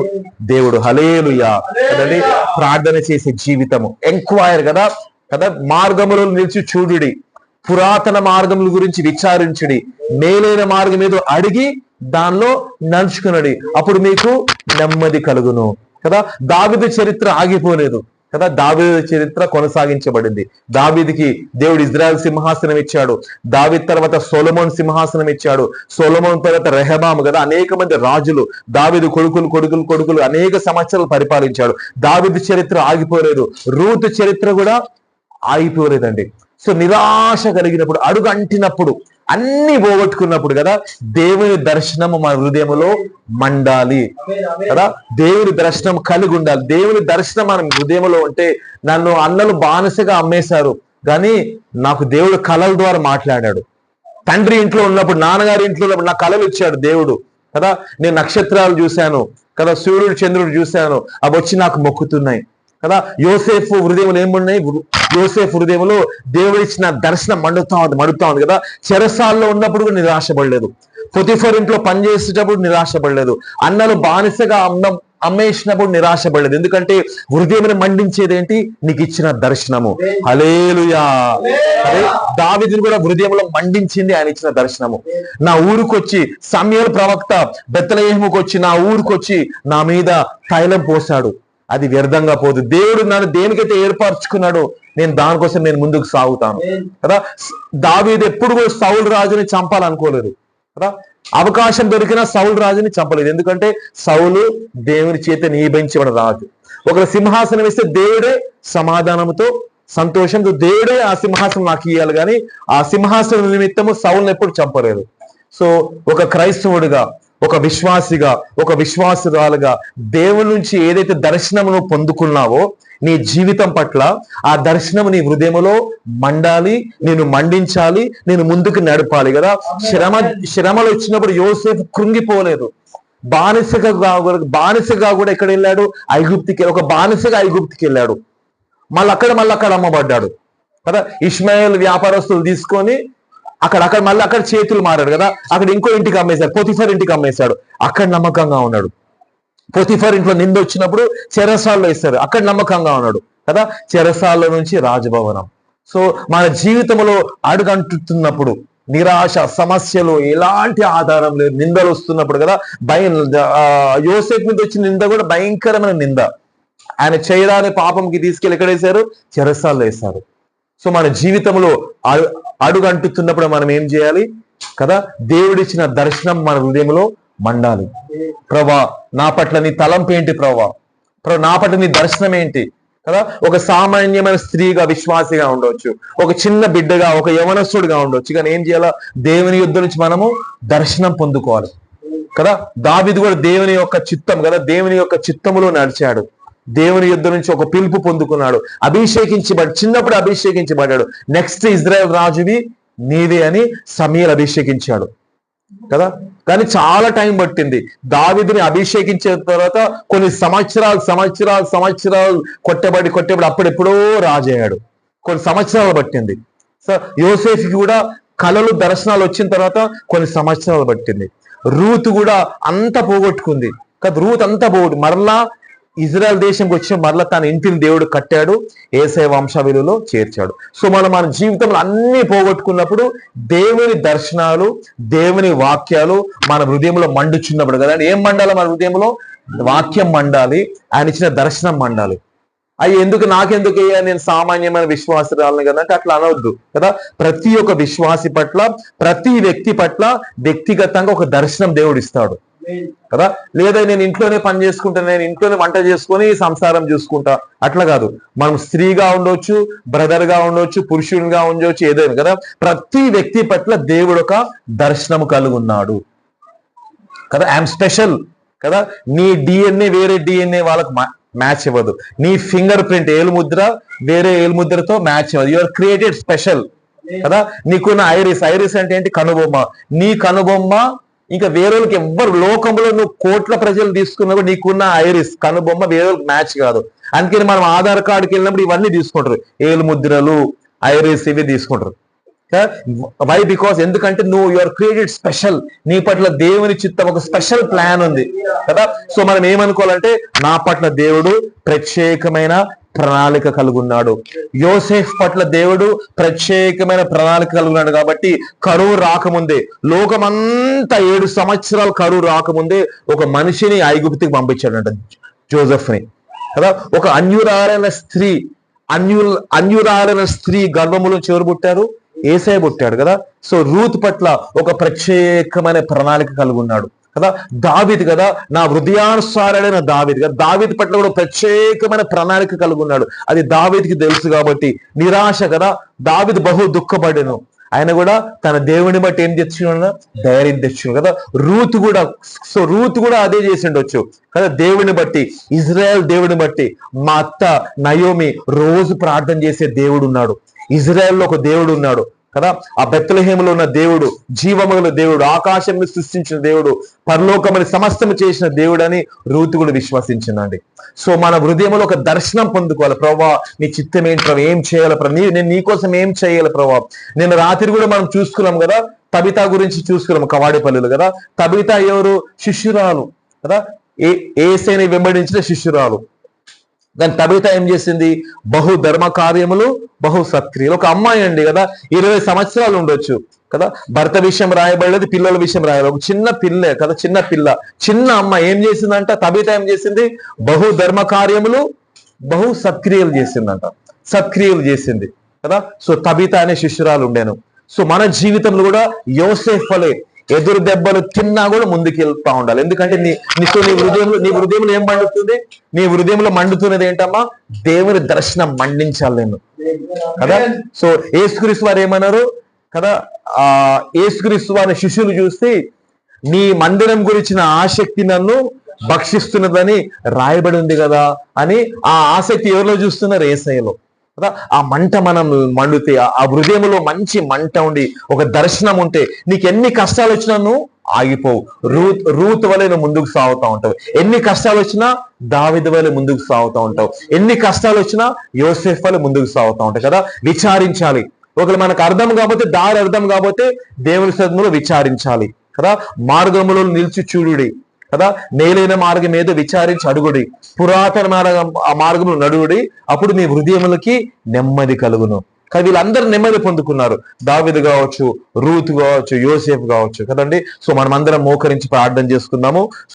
దేవుడు. హల్లెలూయా కదండి. ప్రార్థన చేసే జీవితము, ఎంక్వైర్ కదా కదా. మార్గములో నిలిచి చూడుడి, పురాతన మార్గముల గురించి విచారించుడి, మేలైన మార్గం ఏదో అడిగి దానిలో నడుచుకునడి, అప్పుడు మీకు నెమ్మది కలుగును కదా. దావీదు చరిత్ర ఆగిపోలేదు కదా, దావీదు చరిత్ర కొనసాగించబడింది. దావీదుకి దేవుడు ఇజ్రాయెల్ సింహాసనం ఇచ్చాడు, దావీదు తర్వాత సొలొమోన్ సింహాసనం ఇచ్చాడు, సొలొమోన్ తర్వాత రెహబాము కదా. అనేక మంది రాజులు, దావీదు కొడుకులు అనేక సంవత్సరాలు పరిపాలించాడు. దావీదు చరిత్ర ఆగిపోలేదు, రూతు చరిత్ర కూడా ఆగిపోలేదండి. సో నిరాశ కలిగినప్పుడు, అడుగు అంటినప్పుడు, అన్ని పోగొట్టుకున్నప్పుడు కదా, దేవుని దర్శనము మన హృదయంలో మండాలి కదా. దేవుని దర్శనం కలిగి ఉండాలి. దేవుని దర్శనం మన హృదయంలో ఉంటే, నన్ను అన్నలు బానిసగా అమ్మేశారు కానీ నాకు దేవుడు కళల ద్వారా మాట్లాడాడు. తండ్రి ఇంట్లో ఉన్నప్పుడు, నాన్నగారి ఇంట్లో ఉన్నప్పుడు నాకు కళలు ఇచ్చాడు దేవుడు కదా. నేను నక్షత్రాలు చూశాను కదా, సూర్యుడు చంద్రుడు చూశాను, అవి వచ్చి నాకు మొక్కుతున్నాయి కదా. యోసేఫు హృదయంలో ఏమున్నాయి, యోసేఫు హృదయంలో దేవుడు ఇచ్చిన దర్శనం మండుతా ఉంది కదా. చెరసాల్లో ఉన్నప్పుడు కూడా నిరాశపడలేదు, పొతిఫర్ ఇంట్లో పనిచేసేటప్పుడు నిరాశపడలేదు, అన్నలు బానిసగా అమ్మేసినప్పుడు నిరాశపడలేదు, ఎందుకంటే హృదయం మండించేది ఏంటి, నీకు ఇచ్చిన దర్శనము. హల్లెలూయా. దావీదుని కూడా హృదయంలో మండించింది ఆయన ఇచ్చిన దర్శనము. నా ఊరుకొచ్చి సమూయేలు ప్రవక్త బెత్లెహేముకు వచ్చి, నా ఊరుకొచ్చి నా మీద తైలం పోశాడు, అది వ్యర్థంగా పోదు. దేవుడు నన్ను దేనికైతే ఏర్పరచుకున్నాడో నేను దానికోసం నేను ముందుకు సాగుతాను కదా. దావీదు ఎప్పుడు కూడా సౌలు రాజుని చంపాలనుకోలేదు కదా. అవకాశం దొరికినా సౌలు రాజుని చంపలేదు, ఎందుకంటే సౌలు దేవుని చేత నియమించబడిన రాజు. ఒక సింహాసనం ఇస్తే దేవుడే సమాధానంతో, సంతోషంతో దేవుడే ఆ సింహాసనం నాకు ఇయ్యాలి, కానీ ఆ సింహాసనం నిమిత్తము సౌలుని ఎప్పుడు చంపలేదు. సో ఒక క్రైస్తవుడిగా, ఒక విశ్వాసిగా, ఒక విశ్వాసురాలుగా దేవుని నుంచి ఏదైతే దర్శనమును పొందుకున్నావో నీ జీవితం పట్ల ఆ దర్శనం నీ హృదయంలో మండాలి, నేను మండించాలి, నేను ముందుకు నడపాలి కదా. శ్రమలు వచ్చినప్పుడు యోసేపు కృంగిపోలేదు. బానిసగా కూడా ఎక్కడ వెళ్ళాడు? ఐగుప్తికి. ఒక బానిసగా ఐగుప్తికి వెళ్ళాడు. మళ్ళీ అక్కడ అమ్మబడ్డాడు కదా. ఇష్మాయేల్ వ్యాపారస్తులు తీసుకొని అక్కడ చేతులు మారాడు కదా. అక్కడ ఇంకో ఇంటికి అమ్మేశాడు, పొతిఫర్ ఇంటికి అమ్మేశాడు. అక్కడ నమ్మకంగా ఉన్నాడు. పొతిఫర్ ఇంట్లో నింద వచ్చినప్పుడు చెరసాల్లో వేస్తారు, అక్కడ నమ్మకంగా ఉన్నాడు కదా. చెరసాల్లో నుంచి రాజభవనం. సో మన జీవితంలో అడుగంటున్నప్పుడు నిరాశ, సమస్యలు, ఎలాంటి ఆధారం లేదు, నిందలు వస్తున్నప్పుడు కదా. యోసేపు మీద వచ్చిన నింద కూడా భయంకరమైన నింద. ఆయన చేయరాని పాపంకి తీసుకెళ్ళి ఎక్కడ వేశారు? చెరసాల్లో వేశారు. సో మన జీవితంలో అడుగంటుతున్నప్పుడు మనం ఏం చేయాలి కదా? దేవుడిచ్చిన దర్శనం మన హృదయంలో మండాలి. ప్రభా, నా పట్ల నీ తలంపు ఏంటి? ప్రభా, నా పట్ల నీ దర్శనం ఏంటి కదా. ఒక సామాన్యమైన స్త్రీగా, విశ్వాసిగా ఉండవచ్చు, ఒక చిన్న బిడ్డగా, ఒక యవనస్తుడిగా ఉండొచ్చు. కానీ ఏం చేయాలా? దేవుని యుద్ధం నుంచి మనము దర్శనం పొందుకోవాలి కదా. దావీదు కూడా దేవుని యొక్క చిత్తం కదా, దేవుని యొక్క చిత్తములో నడిచాడు. దేవుని యుద్ధం నుంచి ఒక పిలుపు పొందుకున్నాడు, చిన్నప్పుడు అభిషేకించబడ్డాడు. నెక్స్ట్ ఇజ్రాయెల్ రాజువి నీవే అని సమూయేలు అభిషేకించాడు కదా. కానీ చాలా టైం పట్టింది. దావీదుని అభిషేకించిన తర్వాత కొన్ని సంవత్సరాలు కొట్టబడి అప్పుడెప్పుడో రాజయ్యాడు. కొన్ని సంవత్సరాలు పట్టింది. సో యోసేఫ్కి కూడా కళలు, దర్శనాలు వచ్చిన తర్వాత కొన్ని సంవత్సరాలు పట్టింది. రూతు కూడా అంతా పోగొట్టుకుంది కదా. రూత్ అంతా మరలా ఇజ్రాయెల్ దేశంకి వచ్చి మరలా తన ఇంటిని దేవుడు కట్టాడు, యేసయ్య వంశావళిలో చేర్చాడు. సో మన జీవితంలో అన్ని పోగొట్టుకున్నప్పుడు దేవుని దర్శనాలు, దేవుని వాక్యాలు మన హృదయంలో మండుచున్నప్పుడు కదా. ఏం మండాలి మన హృదయంలో? వాక్యం మండాలి, ఆయన ఇచ్చిన దర్శనం మండాలి. నాకెందుకు అయ్యా, నేను సామాన్యమైన విశ్వాసరాలను కదా అంటే అట్లా అనవద్దు కదా. ప్రతి ఒక్క విశ్వాసి పట్ల, ప్రతి వ్యక్తి పట్ల వ్యక్తిగతంగా ఒక దర్శనం దేవుడు ఇస్తాడు కదా. లేదా నేను ఇంట్లోనే పని చేసుకుంటా, నేను ఇంట్లోనే వంట చేసుకొని సంసారం చూసుకుంటా, అట్లా కాదు. మనం స్త్రీగా ఉండొచ్చు, బ్రదర్ గా ఉండొచ్చు, పురుషునిగా ఉండొచ్చు, ఏదైనా కదా. ప్రతి వ్యక్తి పట్ల దేవుడు ఒక దర్శనము కలిగి ఉన్నాడు కదా. ఐఎమ్ స్పెషల్ కదా. నీ డిఎన్ఏ వేరే డిఎన్ఏ వాళ్ళకు మ్యాచ్ ఇవ్వదు. నీ ఫింగర్ ప్రింట్, ఏలుముద్ర వేరే ఏలుముద్రతో మ్యాచ్ ఇవ్వదు. యూఆర్ క్రియేటెడ్ స్పెషల్ కదా. నీకున్న ఐరిస్ అంటే ఏంటి? కనుబొమ్మ. నీ కనుబొమ్మ ఇంకా వేరేకి ఎవ్వరు లోకంలో నువ్వు కోట్ల ప్రజలు తీసుకున్నా కూడా నీకున్న ఐరిస్, కనుబొమ్మ వేరే మ్యాచ్ కాదు. అందుకని మనం ఆధార్ కార్డుకి వెళ్ళినప్పుడు ఇవన్నీ తీసుకుంటారు, ఏలుముద్రలు, ఐరిస్, ఇవి తీసుకుంటారు. వై? బికాస్ ఎందుకంటే నువ్వు యూఆర్ క్రియేటెడ్ స్పెషల్. నీ పట్ల దేవుని చిత్తం, ఒక స్పెషల్ ప్లాన్ ఉంది కదా. సో మనం ఏమనుకోవాలంటే నా పట్ల దేవుడు ప్రత్యేకమైన ప్రణాళిక కలుగున్నాడు. యోసేఫ్ పట్ల దేవుడు ప్రత్యేకమైన ప్రణాళిక కలుగున్నాడు. కాబట్టి కరువు రాకముందే, లోకమంతా 7 సంవత్సరాలు కరువు రాకముందే ఒక మనిషిని ఐగుప్తికి పంపించాడంట, జోసెఫ్ని కదా. ఒక అన్యురాలైన స్త్రీ గర్భములో ఎవరు పుట్టారు? యేసయ్య పుట్టాడు కదా. సో రూత్ పట్ల ఒక ప్రత్యేకమైన ప్రణాళిక కలిగి ఉన్నాడు కదా. దావీదు కదా, నా హృదయానుసారుడైన దావీదు కదా. దావీదు పట్ల కూడా ప్రత్యేకమైన ప్రణాళిక కలిగి ఉన్నాడు. అది దావీదుకి తెలుసు కాబట్టి నిరాశ కదా. దావీదు బహు దుఃఖపడెను. ఆయన కూడా తన దేవుని బట్టి ఏం తెచ్చుకున్నాడు? ధైర్యం తెచ్చుకున్నాడు కదా. రూతు కూడా అదే చేసి ఉండొచ్చు కదా. దేవుని బట్టి, ఇజ్రాయెల్ దేవుని బట్టి మా అత్త నయోమి రోజు ప్రార్థన చేసే దేవుడు ఉన్నాడు. ఇజ్రాయెల్లో ఒక దేవుడు ఉన్నాడు కదా. ఆ బెత్లెహేములో ఉన్న దేవుడు జీవముల దేవుడు, ఆకాశంని సృష్టించిన దేవుడు, పరలోకమని సమస్తము చేసిన దేవుడు అని రూతు కూడా విశ్వసించిందండి. సో మన హృదయంలో ఒక దర్శనం పొందుకోవాలి. ప్రభా, నీ చిత్తం ఏంటి ప్రభా, ఏం చేయాలి ప్రభా, నేను నీకోసం ఏం చేయాలి ప్రభా. నేను రాత్రి కూడా మనం చూసుకున్నాం కదా, తబితా గురించి చూసుకున్నాం కవాడిపల్లిలో కదా. తబితా ఎవరు? శిష్యురాలు కదా, యేసయ్యని వెంబడించిన శిష్యురాలు. దాని తబిత ఏం చేసింది? బహు ధర్మ కార్యములు, బహు సత్క్రియలు. ఒక అమ్మాయి అండి కదా, 20 సంవత్సరాలు ఉండొచ్చు కదా. భర్త విషయం రాయబడలేదు, పిల్లల విషయం రాయబడలేదు. ఒక చిన్న పిల్లే కదా, చిన్న అమ్మ ఏం చేసిందంట? తబిత ఏం చేసింది? బహు ధర్మ కార్యములు, బహు సత్క్రియలు చేసిందంట. సత్క్రియలు చేసింది కదా. సో తబిత అనే శిష్యురాలు ఉండేను. సో మన జీవితంలో కూడా యోసేఫ్ వలె ఎదురు దెబ్బలు తిన్నా కూడా ముందుకు వెళ్తా ఉండాలి. ఎందుకంటే నీ హృదయంలో ఏం మండుతుంది? నీ హృదయంలో మండుతున్నది ఏంటమ్మా? దేవుని దర్శనం మండించాలి నేను కదా. సో యేసుక్రీస్తు వారు ఏమన్నారు కదా, యేసుక్రీస్తు వారి శిష్యులు చూసి నీ మందిరం గురించిన ఆసక్తి నన్ను భక్షిస్తున్నదని రాయబడి ఉంది కదా అని ఆ ఆసక్తి ఎవరిలో చూస్తున్నారు? యేసయ్యలో కదా. ఆ మంట మనం మండితే, ఆ హృదయంలో మంచి మంట ఉండి ఒక దర్శనం ఉంటే నీకు ఎన్ని కష్టాలు వచ్చినా నువ్వు ఆగిపోవు. రూత్ వలె నువ్వు ముందుకు సాగుతూ ఉంటావు. ఎన్ని కష్టాలు వచ్చినా దావీదు వలె ముందుకు సాగుతూ ఉంటావు. ఎన్ని కష్టాలు వచ్చినా యోసేఫ్ వలె ముందుకు సాగుతూ ఉంటావు కదా. విచారించాలి. ఒకవేళ మనకు అర్థం కాకపోతే, దారి అర్థం కాకపోతే దేవుని సన్నిధిలో విచారించాలి కదా. మార్గములో నిలిచి చూడుడి కదా. నేలైన మార్గం ఏదో విచారించి అడుగుడి, పురాతన ఆ మార్గంలో నడువుడి, అప్పుడు మీ హృదయములకి నెమ్మది కలుగును. కానీ వీళ్ళందరూ నెమ్మది పొందుకున్నారు. దావీదు కావచ్చు, రూత్ కావచ్చు, యోసేఫ్ కావచ్చు కదండి. సో మనం అందరం మోకరించి ప్రార్థన చేసుకుందాము.